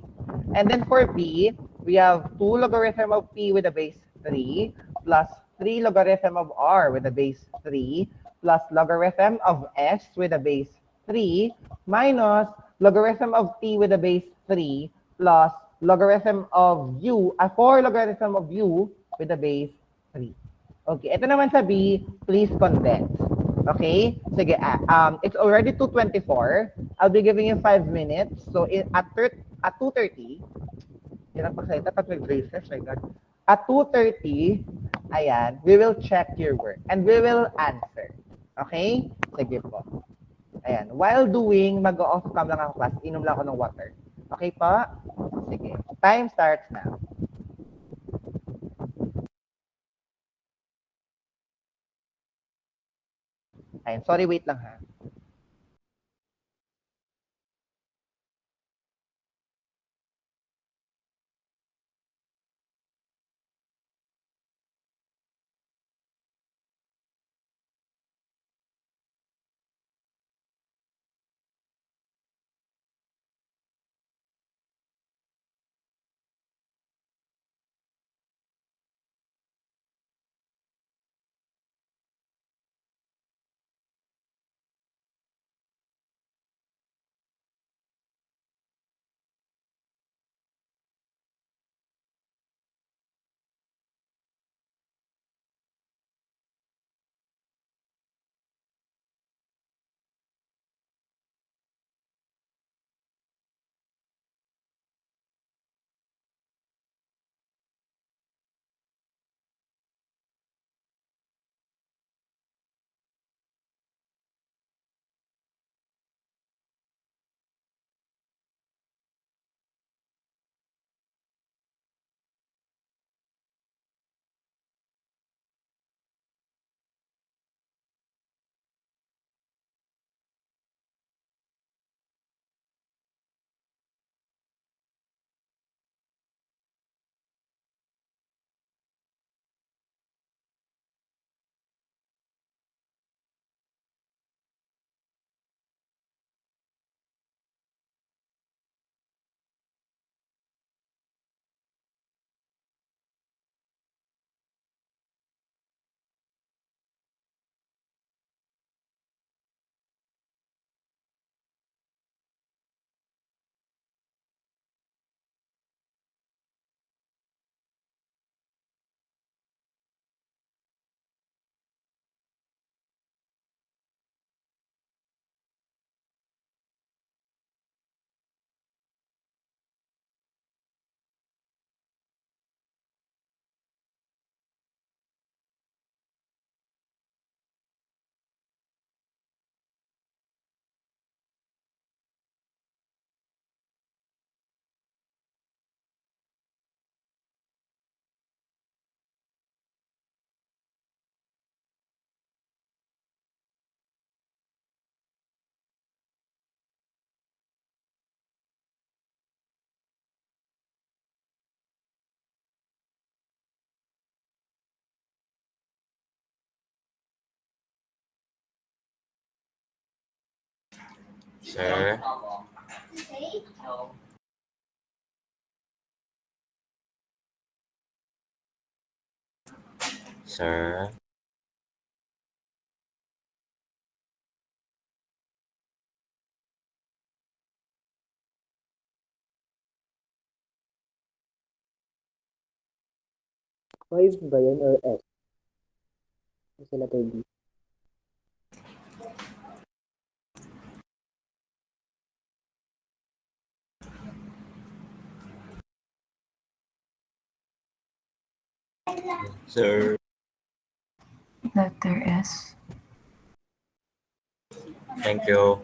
And then for B, we have 2 logarithm of P with a base 3 plus 3 logarithm of R with a base 3 plus logarithm of S with a base 3 minus logarithm of T with a base 3 plus logarithm of U, 4 logarithm of U with a base 3. Okay, ito naman sa B, please condense. Okay? Sige, it's already 2:24. I'll be giving you 5 minutes. So, at 2:30, yan ang pagsalita, pag braces, my God. At 2:30, ayan, we will check your work and we will answer. Okay? Sige po. Ayan, while doing, mag-off cam lang ako, class. Inom lang ako ng water. Okay pa? Sige. Time starts now. Ayan, sorry, wait lang ha. Sir. Sir. Five ba yun or S? Sa letter B. Sir. Letter S. Thank you.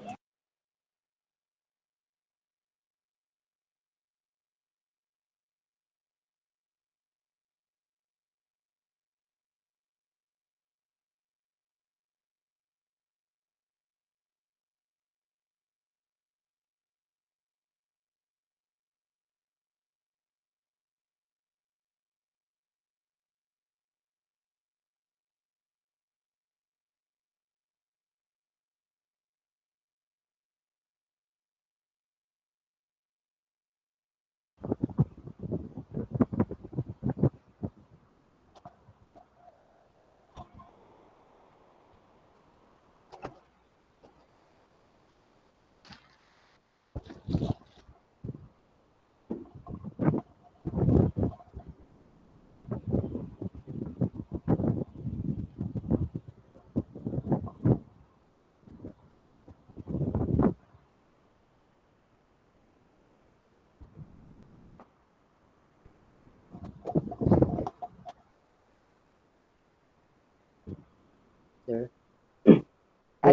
Sir.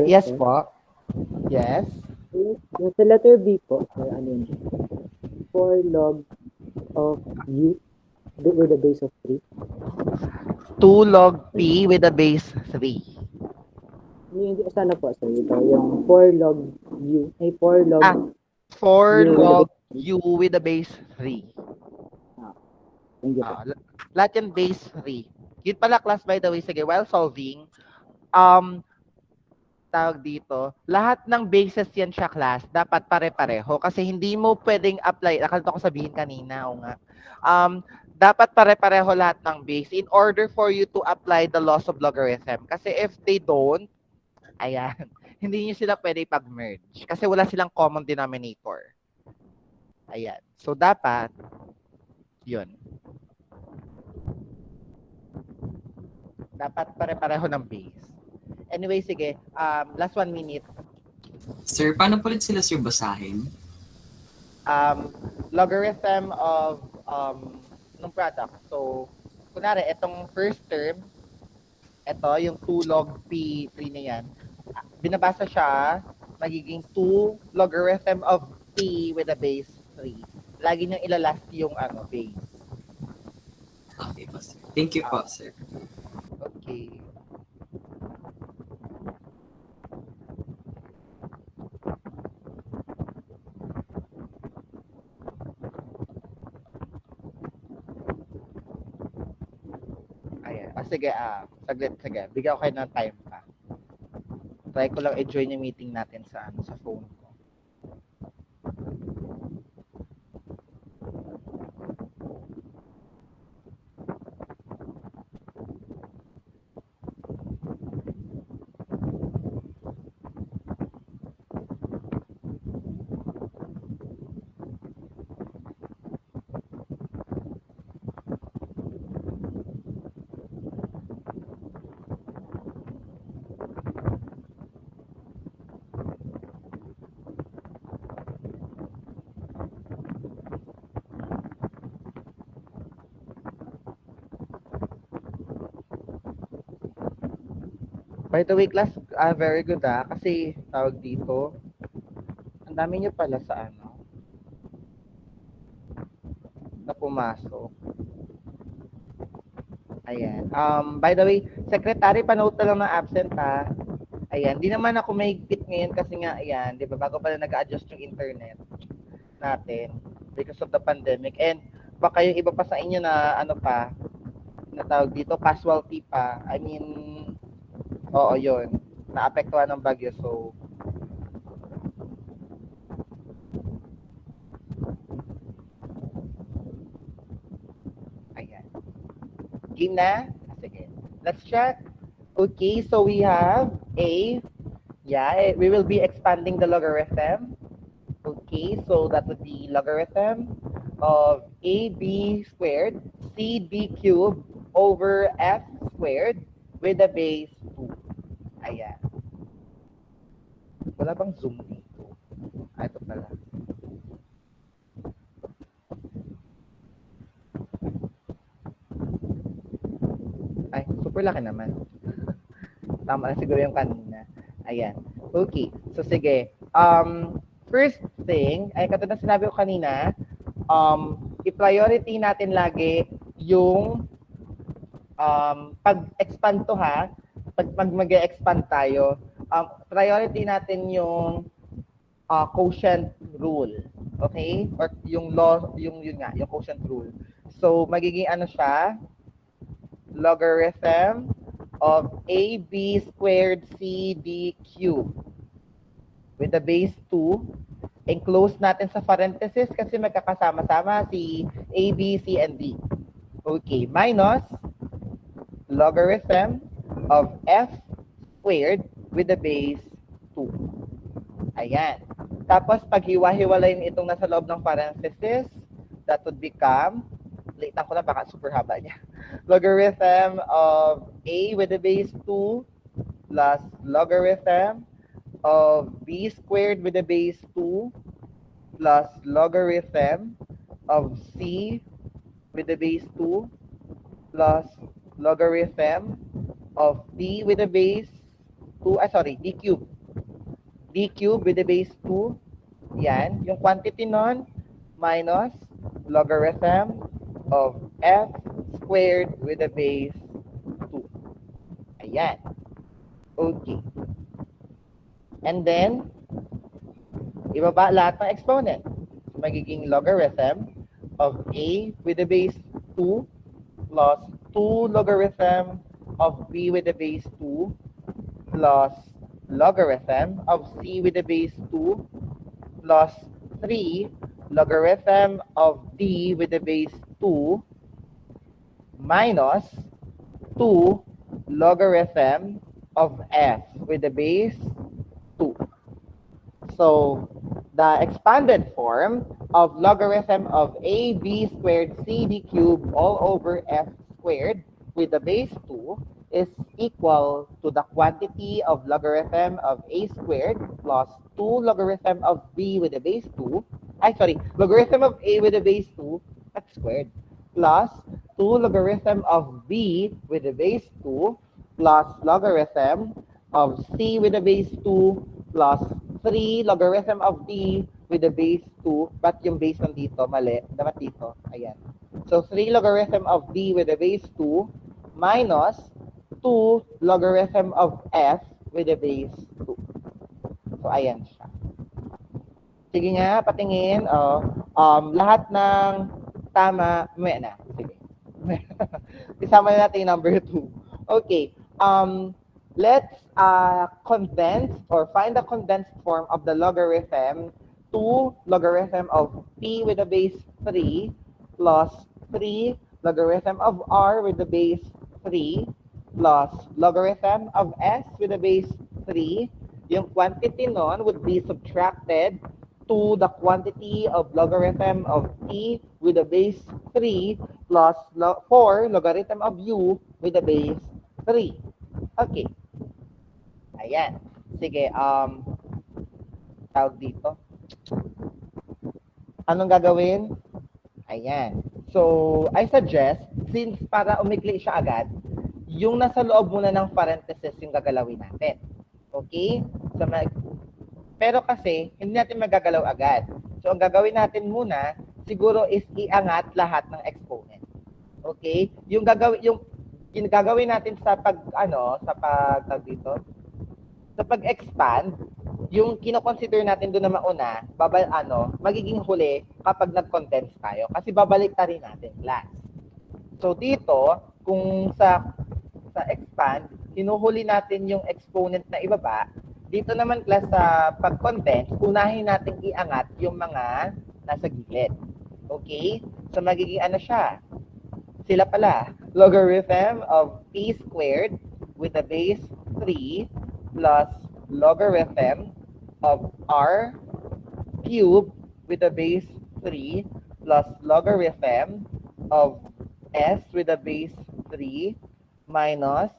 Yes sir. po. Yes. Yung sa letter B po, sir, ano yun? 4 log of U with a base of 3. 2 log P with a base 3. Hindi, sana po, sir. Ito, yung 4 log U. Ay, 4 log 4 U with a log base U with a base 3. Thank you po. Lahat yan base 3. Yun pala class, by the way, sige, while solving, tawag dito, lahat ng bases yan siya class, dapat pare-pareho kasi hindi mo pwedeng apply, nakalito ko sabihin kanina, o nga. Dapat pare-pareho lahat ng base in order for you to apply the laws of logarithm. Kasi if they don't, ayan, hindi nyo sila pwede pag-merge kasi wala silang common denominator. Ayan. So, dapat, yun. Dapat pare-pareho ng base. Anyway, sige. Last 1 minute. Sir, paano po ulit sila sir basahin? Logarithm of ng product. So, kunwari, itong first term, ito, yung 2 log P3 na yan, binabasa siya, magiging 2 logarithm of P with a base 3. Lagi niyang ilalast yung base. Okay po sir. Thank you po sir. Okay. Ayan. Sige, saglit, sige. Bigyan ko kayo ng time pa. Try ko lang i-join yung meeting natin sa phone ko. By the way, class, very good kasi tawag dito, ang dami nyo pala sa na pumasok. Ayan. By the way, secretary, panote na lang ng absent Ayan, di naman ako mahigpit ngayon kasi nga, ayan, di ba, bago pala nag-adjust yung internet natin because of the pandemic. And baka yung iba pa sa inyo na na tawag dito, casualty pa. I mean, oo, yun. Naapektuhan ng bagyo. So, Game na? Sige. Let's check. Okay, so we have A. Yeah, we will be expanding the logarithm. Okay, so that would be logarithm of AB squared CD cubed over F squared with the base 2. Ayan. Wala bang zoom dito? Ito pala. Ay, super laki naman. Tama na siguro yung kanina. Ayan. Okay. So, sige. First thing, ay katulad ng sinabi ko kanina, i-priority natin lagi yung pag-expand to ha. Pag mag-expand tayo, priority natin yung quotient rule. Okay? Or yung law, yun nga, yung quotient rule. So, magiging ano siya? Logarithm of AB squared CD cubed with the base 2. Enclose natin sa parenthesis kasi magkakasama-sama si A, B, C, and D. Okay, minus logarithm of F squared with the base 2. Ayan. Tapos, pag hiwa-hiwalayin itong nasa loob ng parenthesis, that would become, liitan ko na baka super haba niya. Logarithm of A with the base 2 plus logarithm of B squared with the base 2 plus logarithm of C with the base 2 plus logarithm of D with the base 2, D cube. D cube with the base 2. Yan. Yung quantity nun minus logarithm of F squared with the base 2. Ayan. Okay. And then, ibaba lahat ng exponent. So, magiging logarithm of A with the base 2 plus 2 logarithm of B with the base 2 plus logarithm of C with the base 2 plus 3 logarithm of D with the base 2 minus 2 logarithm of F with the base 2. So, the expanded form of logarithm of AB squared CD cubed all over F squared with the base 2 is equal to the quantity of logarithm of A squared plus 2 logarithm of B with the base 2. Logarithm of A with the base 2, that's squared, plus 2 logarithm of B with the base 2 plus logarithm of C with the base 2 plus 3 logarithm of D with the base 2. But yung base nandito, mali. Dapat dito. Ayan. So, 3 logarithm of D with the base 2 minus 2 logarithm of F with the base 2. So, ayan siya. Sige nga, patingin. Lahat ng tama, may na. Sige. Isama na natin yung number 2. Okay. Let's condense or find the condensed form of the logarithm 2 logarithm of P with the base 3 plus 3 logarithm of R with the base 3 plus logarithm of S with the base 3. Yung quantity nun would be subtracted to the quantity of logarithm of T with the base 3 plus 4 logarithm of U with the base 3. Okay. Ayan. Sige, tawag dito. Anong gagawin? Ayan. So, I suggest, since para umikli siya agad, yung nasa loob muna ng parenthesis yung gagalawin natin. Okay? So, pero kasi, hindi natin magagalaw agad. So, ang gagawin natin muna, siguro is iangat lahat ng exponent. Okay? Yung gagawin natin sa pag-expand, yung kino-consider natin doon na mauna, magiging huli kapag nag-condense tayo. Kasi babalik ta rin natin class. So dito, kung sa expand, hinuhuli natin yung exponent na ibaba. Dito naman class sa pag-condense, unahin natin iangat yung mga nasa gilid. Okay? So magiging siya? Sila pala. Logarithm of p squared with the base 3 plus logarithm of r cubed with the base 3 plus logarithm of s with the base 3 minus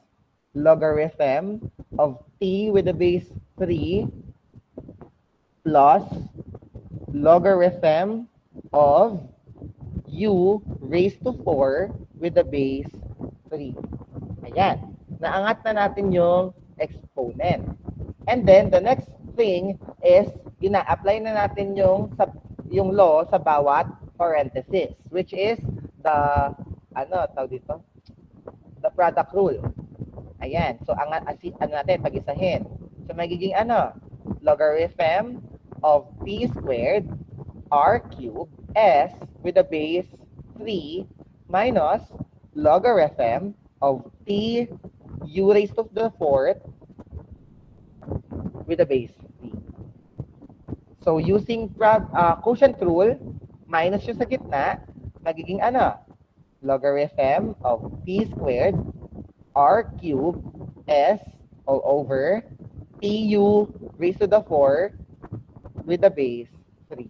logarithm of t with the base 3 plus logarithm of u raised to 4 with the base 3. Ayan. Naangat na natin yung exponent. And then, the next thing is, ina-apply na natin yung law sa bawat parenthesis, which is the, tawag dito? The product rule. Ayan. So, ano natin, pag-isahin. So, magiging logarithm of p squared r cubed s with the base 3 minus logarithm of t u raised to the 4th with the base 3. So, using quotient rule, minus yung sa gitna, magiging logarithm of p squared r cubed s all over tu raised to the 4 with the base 3.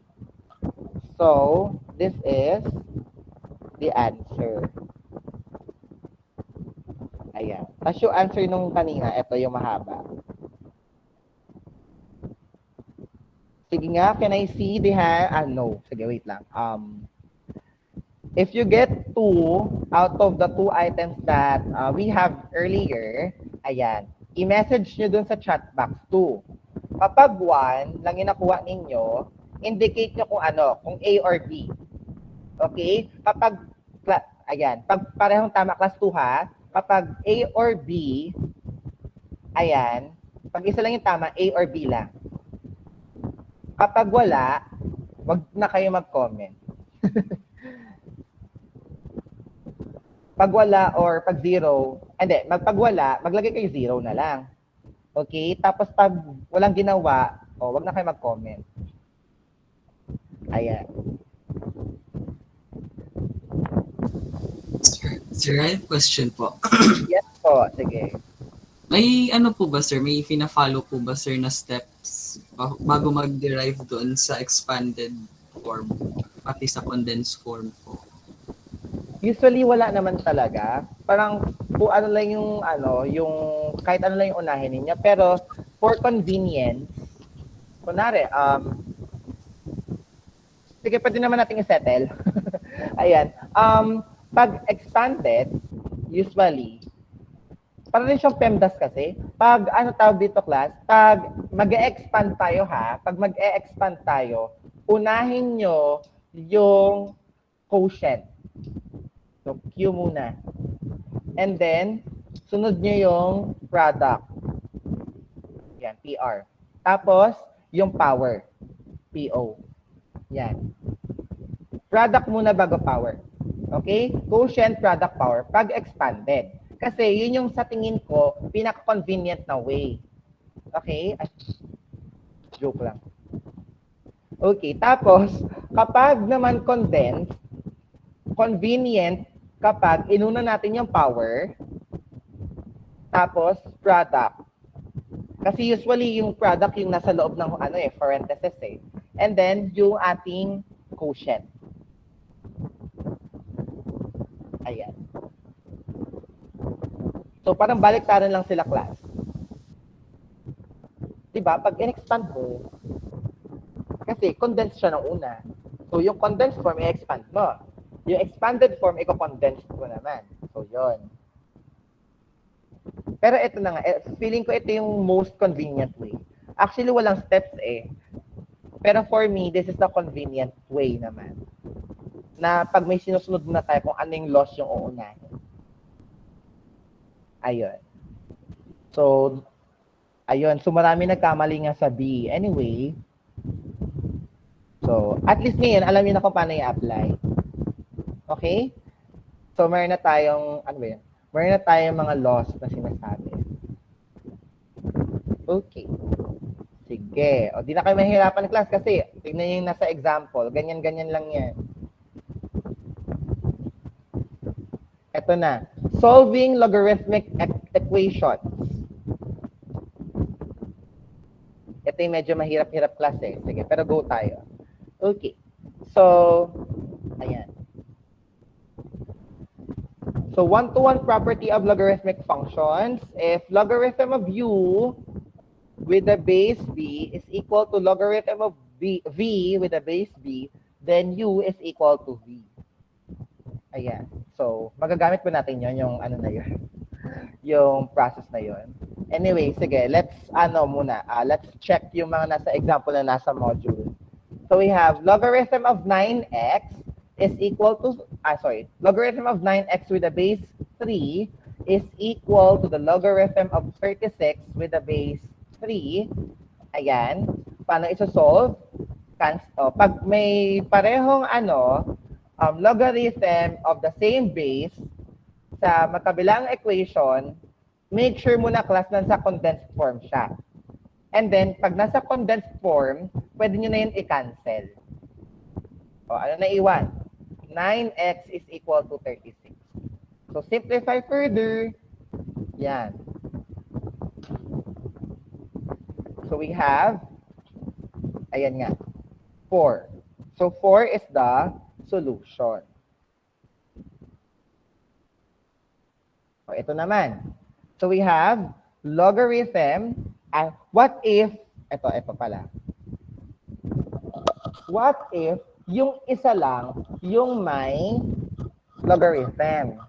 So, this is the answer. Ayan. Tapos yung answer nung kanina, ito yung mahaba. Sige nga, can I see the hand? No. Sige, wait lang. If you get 2 out of the 2 items that we have earlier, ayan, i-message nyo dun sa chat box 2. Kapag 1 lang yung nakuha ninyo, indicate nyo kung A or B. Okay? Kapag, ayan, pag parehong tama, class 2 ha, kapag A or B, ayan, pag isa lang yung tama, A or B lang. Kapag wala, wag na kayo mag-comment. Pag wala or pag zero, hindi, pag wala, maglagay kayo 0 na lang. Okay? Tapos pag walang ginawa, wag na kayo mag-comment. Ayan. Sir, I have a question po. Yes po, sige. May po ba, sir? May pina-follow po ba, sir, na steps bago mag-derive doon sa expanded form, pati sa condensed form po? Usually, wala naman talaga. Parang kung ano lang yung kahit ano lang yung unahin ninyo. Pero, for convenience, kunwari, sige, pwede naman natin i-settle. Ayan. Pag expanded, usually, para rin siyang PEMDAS kasi, pag tawag dito class, pag mag-e-expand tayo pag mag-e-expand tayo, unahin nyo yung quotient. So, Q muna. And then, sunod nyo yung product. Yan, PR. Tapos, yung power. PO. Yan. Product muna bago power. Okay? Quotient, product, power. Pag expanded. Kasi yun yung sa tingin ko, pinaka-convenient na way. Okay? Joke lang. Okay. Tapos, kapag naman condensed, convenient kapag inuna natin yung power, tapos product. Kasi usually yung product yung nasa loob ng parenthesis eh. And then yung ating quotient. Ayan. So parang baliktaran lang sila class. Diba? Pag in-expand mo, kasi condensed siya ng una. So yung condensed form, i-expand mo. Yung expanded form, i-condense ko naman. So, yun. Pero ito na nga, feeling ko ito yung most convenient way. Actually, walang steps eh. Pero for me, this is the convenient way naman. Na pag may sinusunod na tayo kung ano yung loss yung uunahin. Ayun. So, ayun. So, marami nagkamali nga sa B. Anyway, so, at least ngayon, alam niyo na kung paano i-apply. Okay? So, meron na tayong, meron na tayong mga laws na sinasabi. Okay. Sige. O, di na kayo mahihirapan class kasi tignan niyo yung nasa example. Ganyan-ganyan lang yan. Ito na. Solving logarithmic equations. Ito yung medyo mahirap-hirap klase. Sige, pero go tayo. Okay. So, ayan. So, one-to-one property of logarithmic functions. If logarithm of u with the base b is equal to logarithm of v with the base b, then u is equal to v. Ayan. So, magagamit po natin yon yung ano na yun. Yung process na yon. Anyway, sige, let's let's check yung mga nasa example na nasa module. So we have logarithm of 9x is equal to logarithm of 9x with the base 3 is equal to the logarithm of 36 with the base 3. Ayan. Paano iso-solve? Pag may parehong logarithm of the same base sa magkabilang equation, make sure muna class nasa condensed form siya. And then, pag nasa condensed form, pwede nyo na yun i-cancel. O, ano na iwan? 9x is equal to 36. So, simplify further. Yan. So, we have, ayan nga, 4. So, 4 is the solution. O, ito naman. So, we have logarithm. What if, ito pala. What if yung isa lang yung may logarithm?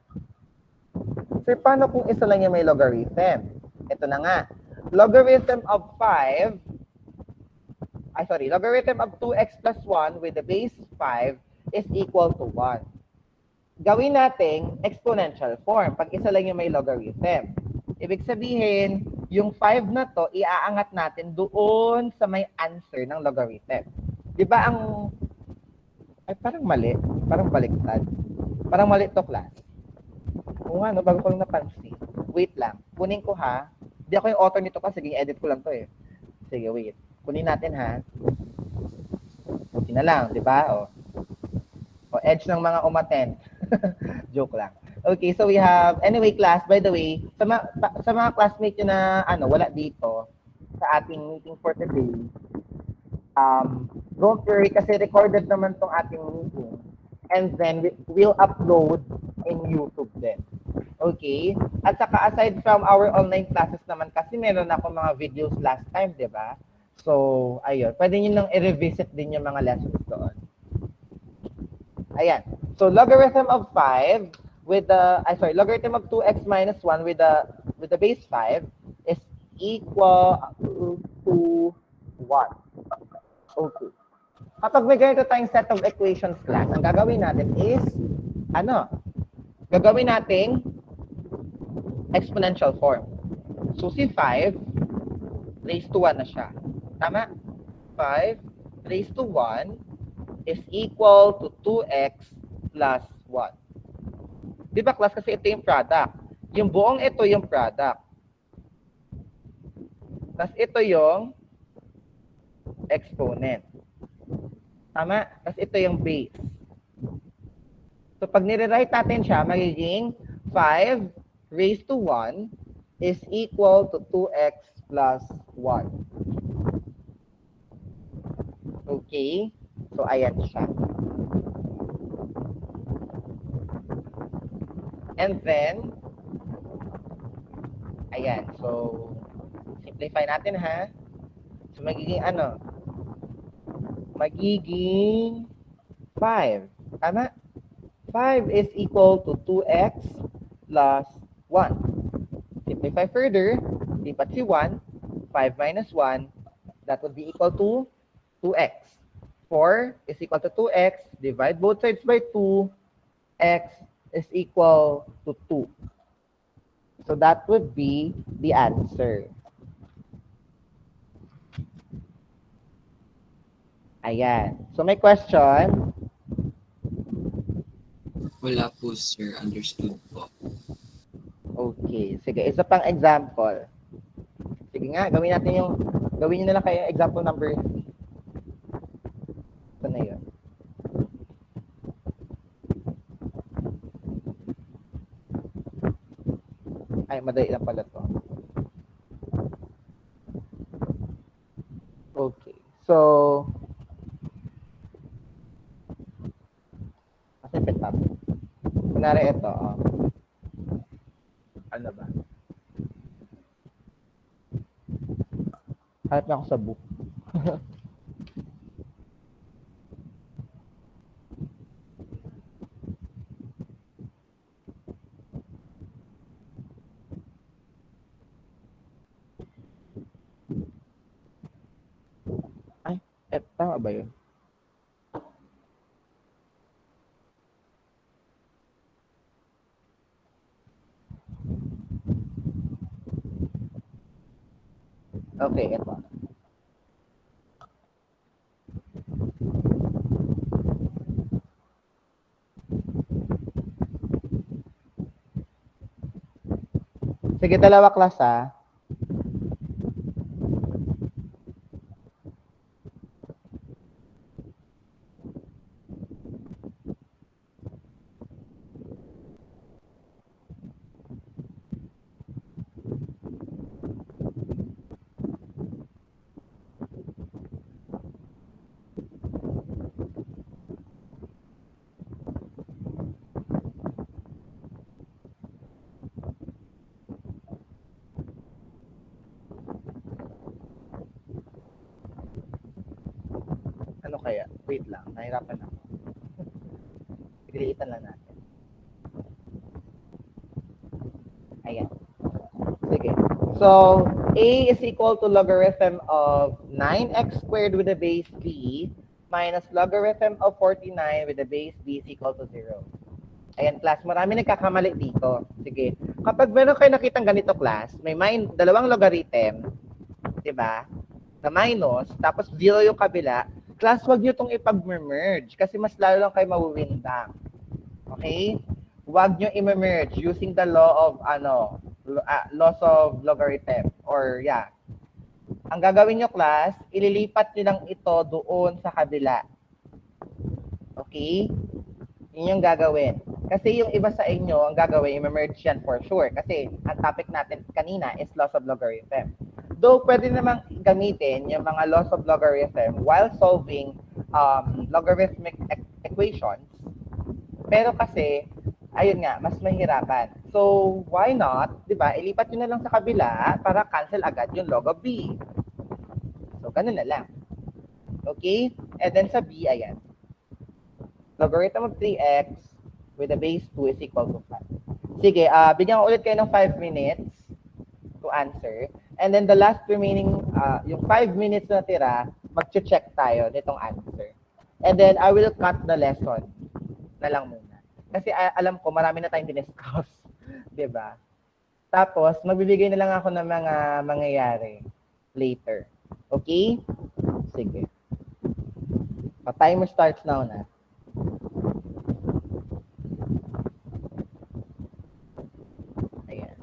So, paano kung isa lang yung may logarithm? Ito na nga. Logarithm of 5, logarithm of 2x plus 1 with the base 5 is equal to 1. Gawin nating exponential form pag isa lang yung may logarithm. Ibig sabihin, yung 5 na to, iaangat natin doon sa may answer ng logarithm. Di ba parang mali. Parang baliktad. Parang mali to, class. Oo nga, no, bago ko lang napansin. Wait lang. Kunin ko ha. Di ako yung author nito kasi edit ko lang to eh. Sige, wait. Kunin natin ha. Buti na lang, di ba? O edge ng mga umattend. Joke lang. Okay, so we have, anyway class, by the way, sa mga classmates nyo na wala dito sa ating meeting for today, don't worry kasi recorded naman tong ating meeting. And then we'll upload in YouTube din. Okay? At saka aside from our online classes naman, kasi meron ako mga videos last time, di ba? So, ayun. Pwede nyo nang i-revisit din yung mga lessons doon. Ayan. So, logarithm of 5 with the, logarithm of 2x minus 1 with the base 5 is equal to 1. Okay. Kapag may ganito tayong set of equations class, ang gagawin natin is, gagawin nating exponential form. So, si 5 raised to 1 na siya. Tama? 5 raised to 1 is equal to 2x plus 1. Di ba, class? Kasi ito yung product. Yung buong ito yung product. Tapos ito yung exponent. Tama? Tapos ito yung base. So, pag nire-write natin siya, magiging 5 raised to 1 is equal to 2x plus 1. Okay? So, ayan siya. And then, ayan. So, simplify natin ha. So, magiging Magiging 5. Tama? 5 is equal to 2x plus 1. Simplify further. Lipat si 1. 5 minus 1. That would be equal to 2x. 4 is equal to 2x. Divide both sides by 2. X is equal to 2. So that would be the answer. Ayan. So may question? Wala po, sir. Understood po. Okay. Sige, isa pang example. Sige nga, gawin nyo na lang kayo example number 3. Ito na yun. Ay, madali lang pala to. Okay. So, kasi petap. Kunwari ito, ano ba? Hanap na ako sa book. Ay, tama ba yun? Okay, ito. Sige, dalawa class Ano kaya? Wait lang, nahirapan ako. Pilitan lang natin. Ayan. Sige. So, a is equal to logarithm of 9x squared with a base b minus logarithm of 49 with a base b is equal to 0. Ayan, class. Marami nagkakamali dito. Sige. Kapag meron kayo nakitang ganito, class, may dalawang logarithm, di ba? Na minus, tapos 0 yung kabila, class, wag nyo itong ipag-merge kasi mas lalo lang kayo mawuwindang. Okay? Wag nyo i-merge using the law of, laws of logarithm. Or, yeah. Ang gagawin nyo, class, ililipat nyo lang ito doon sa kabila. Okay? Yun yung gagawin. Kasi yung iba sa inyo, ang gagawin, i-merge yan for sure. Kasi ang topic natin kanina is laws of logarithm. Though, pwede namang gamitin yung mga laws of logarithm while solving logarithmic equations. Pero kasi, ayun nga, mas mahirapan. So, why not? Diba? Ilipat nyo na lang sa kabila para cancel agad yung log of b. So, ganun na lang. Okay? And then sa b, ayan. Logarithm of 3x with a base 2 is equal to 5. Sige, bigyan ko ulit kayo ng 5 minutes to answer. And then the last remaining, yung 5 minutes na tira, mag-check tayo nitong answer. And then I will cut the lesson na lang muna. Kasi alam ko, marami na tayong diniscuss. Diba? Tapos, magbibigay na lang ako ng mga mangyayari later. Okay? Sige. Timer starts now na. Ayan.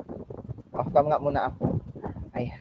Off cam nga muna ako. Ayan.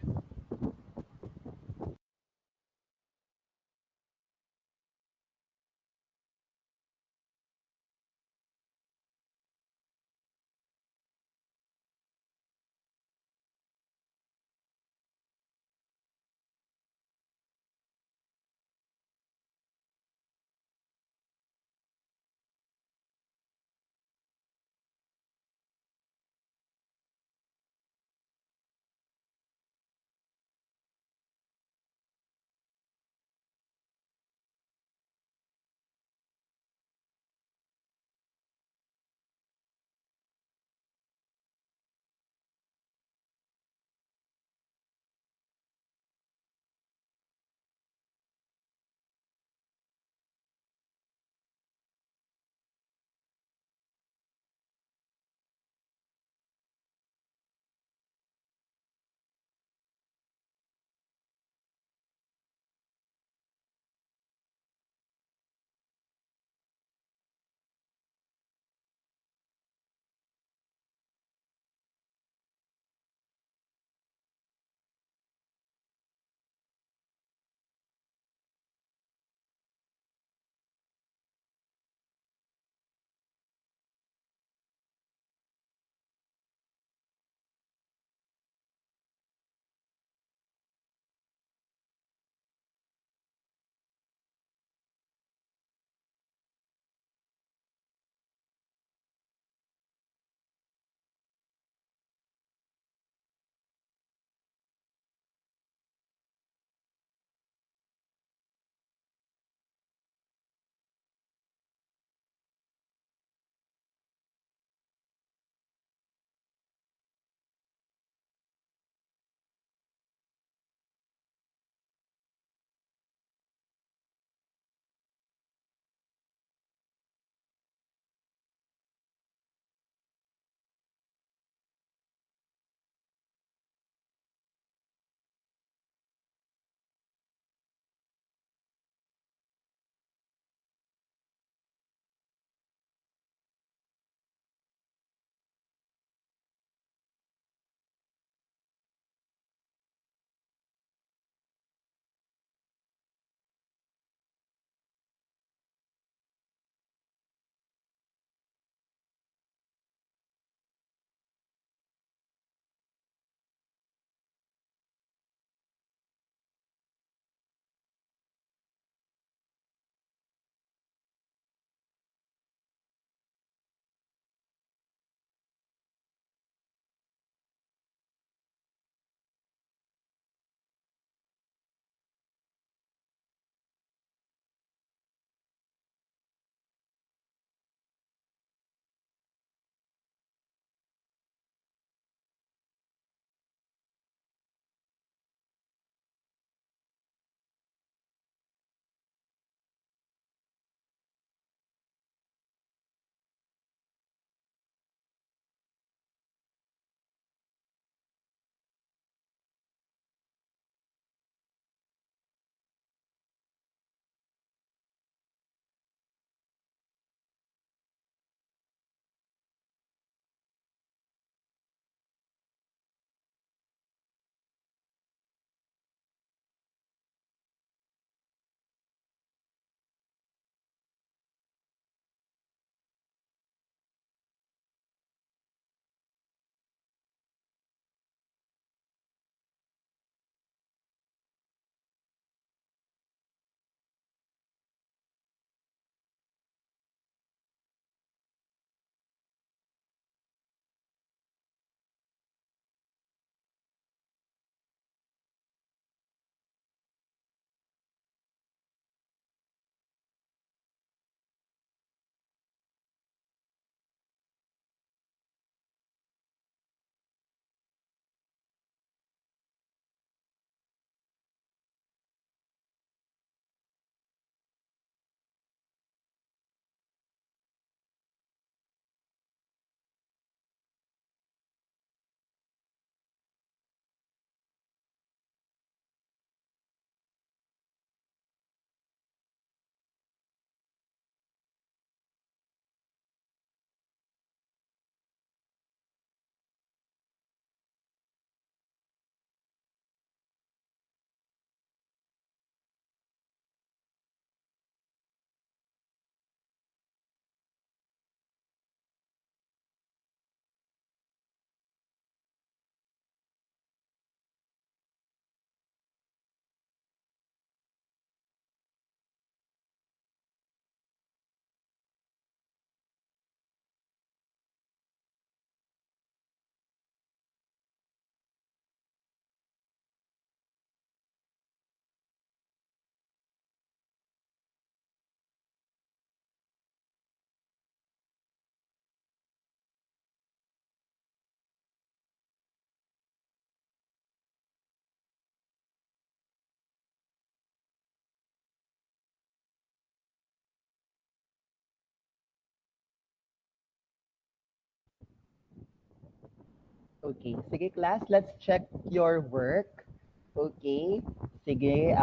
Okay. Sige, class. Let's check your work. Okay. Sige,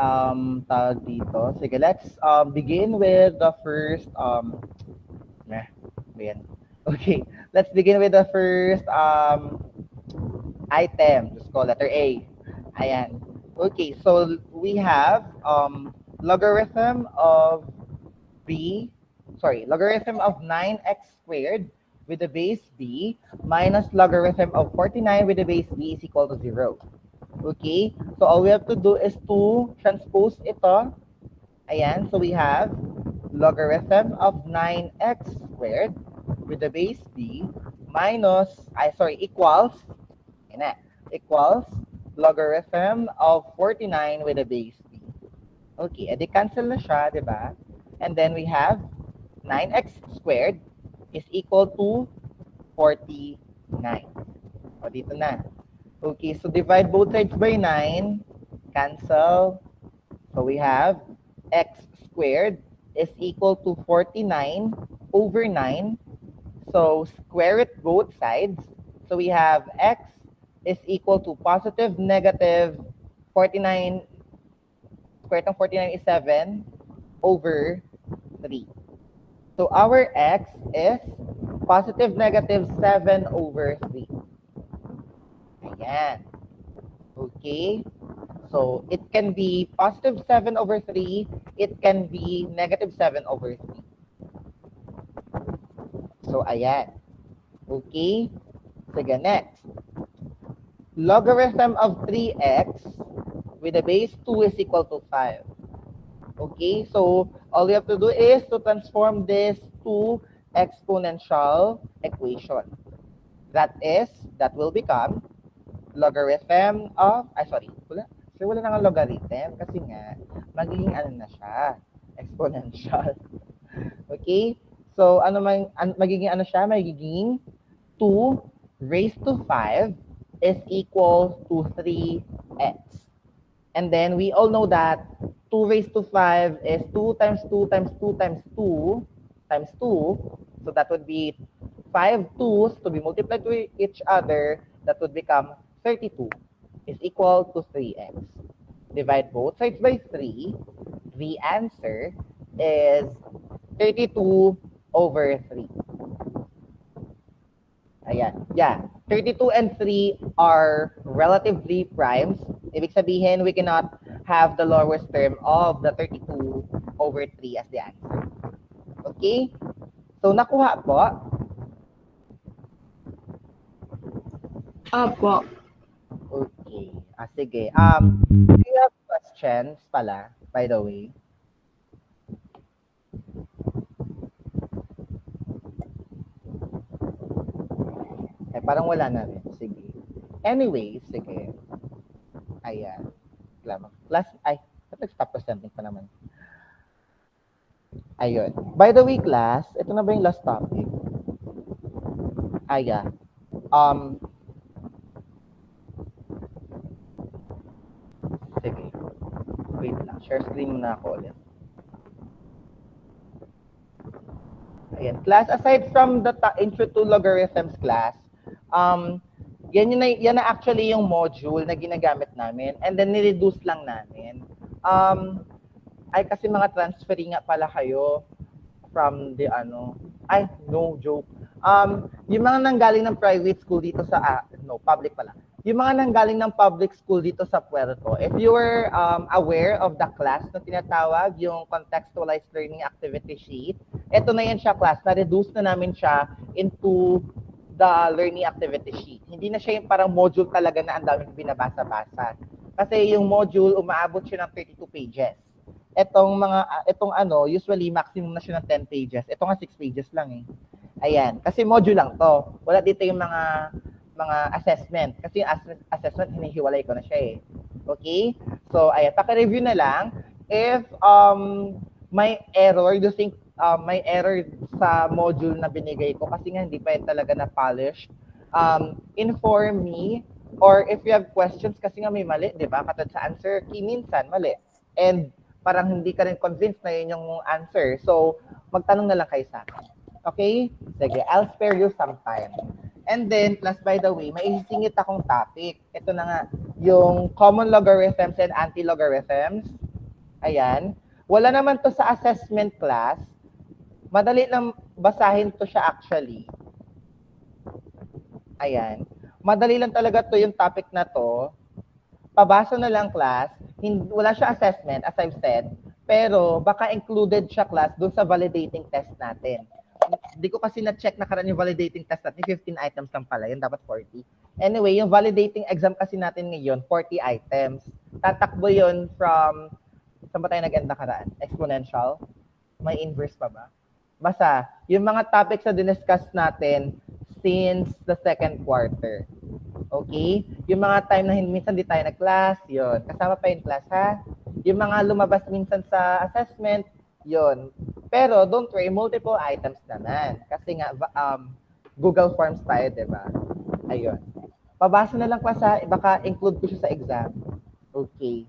tawag dito. Sige, let's begin with the first, ayan. Okay. Let's begin with the first item. Just call letter A. Ayan. Okay, so we have logarithm of logarithm of 9x squared with the base b minus logarithm of 49 with the base b is equal to 0. Okay, so all we have to do is to transpose ito. Ayan, so we have logarithm of 9x squared with the base b minus, equals, equals logarithm of 49 with the base b. Okay, edi cancel na siya, di ba? And then we have 9x squared is equal to 49. O, dito na. Okay, so divide both sides by 9. Cancel. So we have x squared is equal to 49 over 9. So square it both sides. So we have x is equal to positive negative 49. Square ng 49 is 7 over 3. So our x is positive negative 7 over 3. Ayan. Okay. So it can be positive 7 over 3. It can be negative 7 over 3. So ayan. Okay. Sige, next. Logarithm of 3x with the base 2 is equal to 5. Okay, so all you have to do is to transform this to exponential equation. That will become logarithm of, wala na nga logarithm kasi nga, magiging ano na siya, exponential. Okay, so magiging ano siya, magiging 2 raised to 5 is equal to 3x. And then we all know that 2 raised to 5 is 2 times 2 times 2 times 2 times 2. So that would be 5 2's to be multiplied to each other. That would become 32 is equal to 3x. Divide both sides by 3. The answer is 32 over 3. Ayan. Yeah. 32 and 3 are relatively primes. Ibig sabihin, we cannot have the lowest term of the 32 over 3 as the answer. Okay? So, nakuha po? Opo. Okay. Sige. Do you have questions pala, by the way? Parang wala na rin. Sige. Anyway, sige. Ayan. Stop presenting pa naman. Ayun. By the way, class, ito na ba yung last topic? Ayan. Sige. Wait lang. Share screen muna ako ulit. Ayan. Class, aside from the intro to logarithms class, yan na actually yung module na ginagamit namin, and then ni-reduce lang namin. Ay kasi mga transferring nga pala kayo from the no joke. Yung mga nanggaling ng private school dito sa public pala. Yung mga nanggaling ng public school dito sa Puerto, if you were aware of the class na tinatawag, yung contextualized learning activity sheet, eto na yan siya class, na-reduce na namin siya into the learning activity sheet. Hindi na siya yung parang module talaga na ang daming binabasa-basa. Kasi yung module, umaabot siya ng 32 pages. Usually maximum na siya ng 10 pages. Ito nga 6 pages lang eh. Ayan, kasi module lang to. Wala dito yung mga assessment. Kasi yung assessment, hinihiwalay ko na siya eh. Okay? So, ayan, paki-review na lang. If may error, you think may error sa module na binigay ko kasi nga hindi pa yun talaga na-polish, inform me, or if you have questions kasi nga may mali, di ba? Katulad sa answer key, minsan mali. And parang hindi ka rin convinced na yun yung answer. So, magtanong na lang kayo sa akin. Okay? Sige, I'll spare you some time. And then, plus by the way, may isingit akong topic. Ito na nga, yung common logarithms and anti-logarithms. Ayan. Wala naman to sa assessment class. Madali lang basahin to siya actually. Ayan. Madali lang talaga to yung topic na to. Pabasa na lang class. Wala siya assessment, as I've said. Pero baka included siya class doon sa validating test natin. Hindi ko kasi na-check na karan yung validating test natin. 15 items lang pala. Yun dapat 40. Anyway, yung validating exam kasi natin ngayon, 40 items. Tatakbo yun from, saan ba tayo nag-end na karaan? Exponential? May inverse pa ba? Basta, yung mga topics na diniscuss natin since the second quarter. Okay? Yung mga time na minsan di tayo nag-class, yun. Kasama pa yung class, ha? Yung mga lumabas minsan sa assessment, yun. Pero don't worry, multiple items naman. Kasi nga, Google Forms tayo, di ba? Ayun. Pabasa na lang class, ha? Baka include ko siya sa exam. Okay.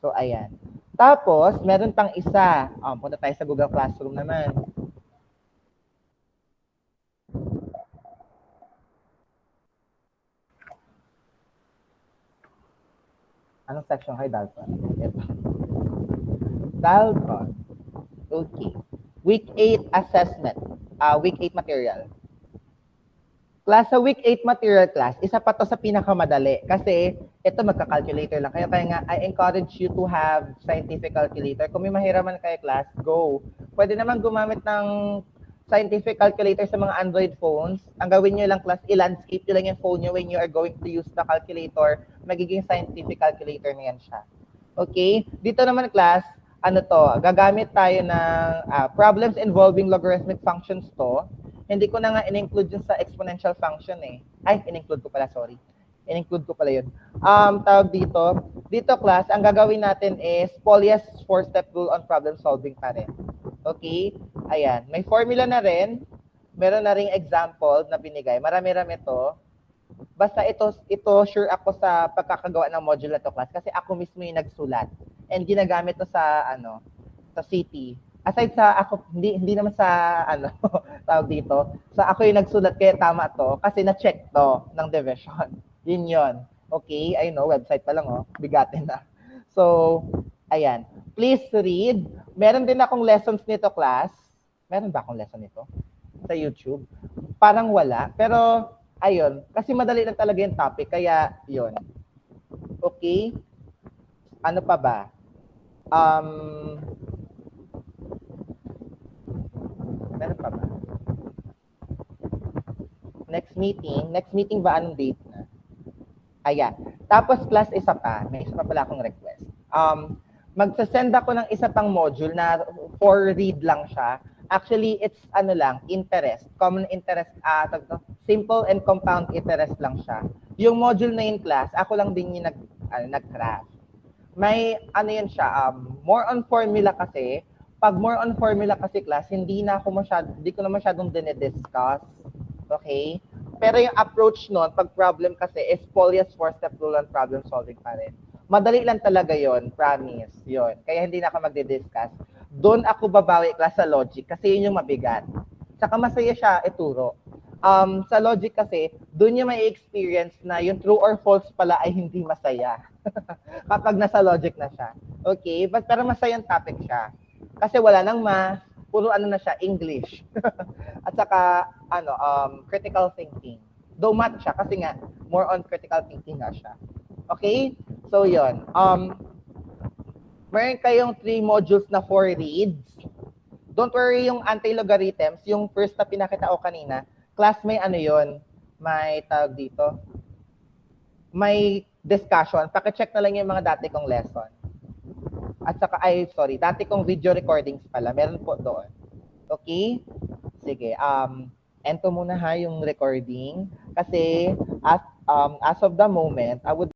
So, ayan. Tapos, meron pang isa. Punta tayo sa Google Classroom naman. Anong section kayo, Dalton? Ito. Dalton. Okay. Week 8 assessment. Week 8 material. Class, sa week 8 material class, isa pa to sa pinakamadali. Kasi ito magka-calculator lang kayo. Kaya nga, I encourage you to have scientific calculator. Kung may mahiraman kayo class, go. Pwede naman gumamit ng scientific calculator sa mga Android phones. Ang gawin nyo lang class, i-landscape nyo lang yung phone nyo when you are going to use the calculator. Magiging scientific calculator na yan siya. Okay? Dito naman class, ano to, gagamit tayo ng problems involving logarithmic functions to. Hindi ko na nga in-include yun sa exponential function eh. Ay, in-include ko pala, sorry. In-include ko pala yun. Tawag dito. Dito class, ang gagawin natin is Pauli's 4-step rule on problem solving pa rin. Okay? Ayan. May formula na rin. Meron na ring example na binigay. Marami-rami to. Basta ito sure ako sa pagkakagawa ng module na to class kasi ako mismo yung nagsulat. And ginagamit to sa sa city. Aside sa ako, hindi naman sa tawag dito. Sa ako yung nagsulat kaya tama to kasi na-check to ng division. Yun. Okay? I know, website pa lang bigatin na. So, ayan. Please read. Meron din akong lessons nito class. Meron ba akong lesson nito? Sa YouTube? Parang wala. Pero, ayun. Kasi madali lang talaga yung topic. Kaya, yun. Okay? Ano pa ba? Meron pa ba? Next meeting ba anong date na? Ayan. Tapos class isa pa. May isa pa pala akong request. Magsasend ako ng isa pang module na for read lang siya. Actually, it's interest. Common interest, simple and compound interest lang siya. Yung module na yun class, ako lang din yung nag-craft. May yun siya, more on formula kasi. Pag more on formula kasi class, hindi ko na masyadong dinidiscuss. Okay? Pero yung approach nun, pag problem kasi, is Pauli's 4-step rule on problem solving pa rin. Madali lang talaga yon, promise. Yon. Kaya hindi na ako magdi-discuss. Doon ako babawi class sa logic kasi yun yung mabigat. Saka masaya siya ituro. Sa logic kasi, doon yung may experience na yung true or false pala ay hindi masaya. Kapag nasa logic na siya. Okay? Pero masayang topic siya. Kasi wala nang math, puro na siya, English. At saka, critical thinking. Though math siya, kasi nga, more on critical thinking nga siya. Okay? So, yun. Meron kayong 3 modules na 4 reads. Don't worry yung anti-logarithms, yung first na pinakita ko kanina, class may yun, may tawag dito, may discussion. Pakicheck na lang yung mga dati kong lesson. At saka, dati kong video recordings pala, meron po doon. Okay? Sige, ento muna yung recording. Kasi, as of the moment, I would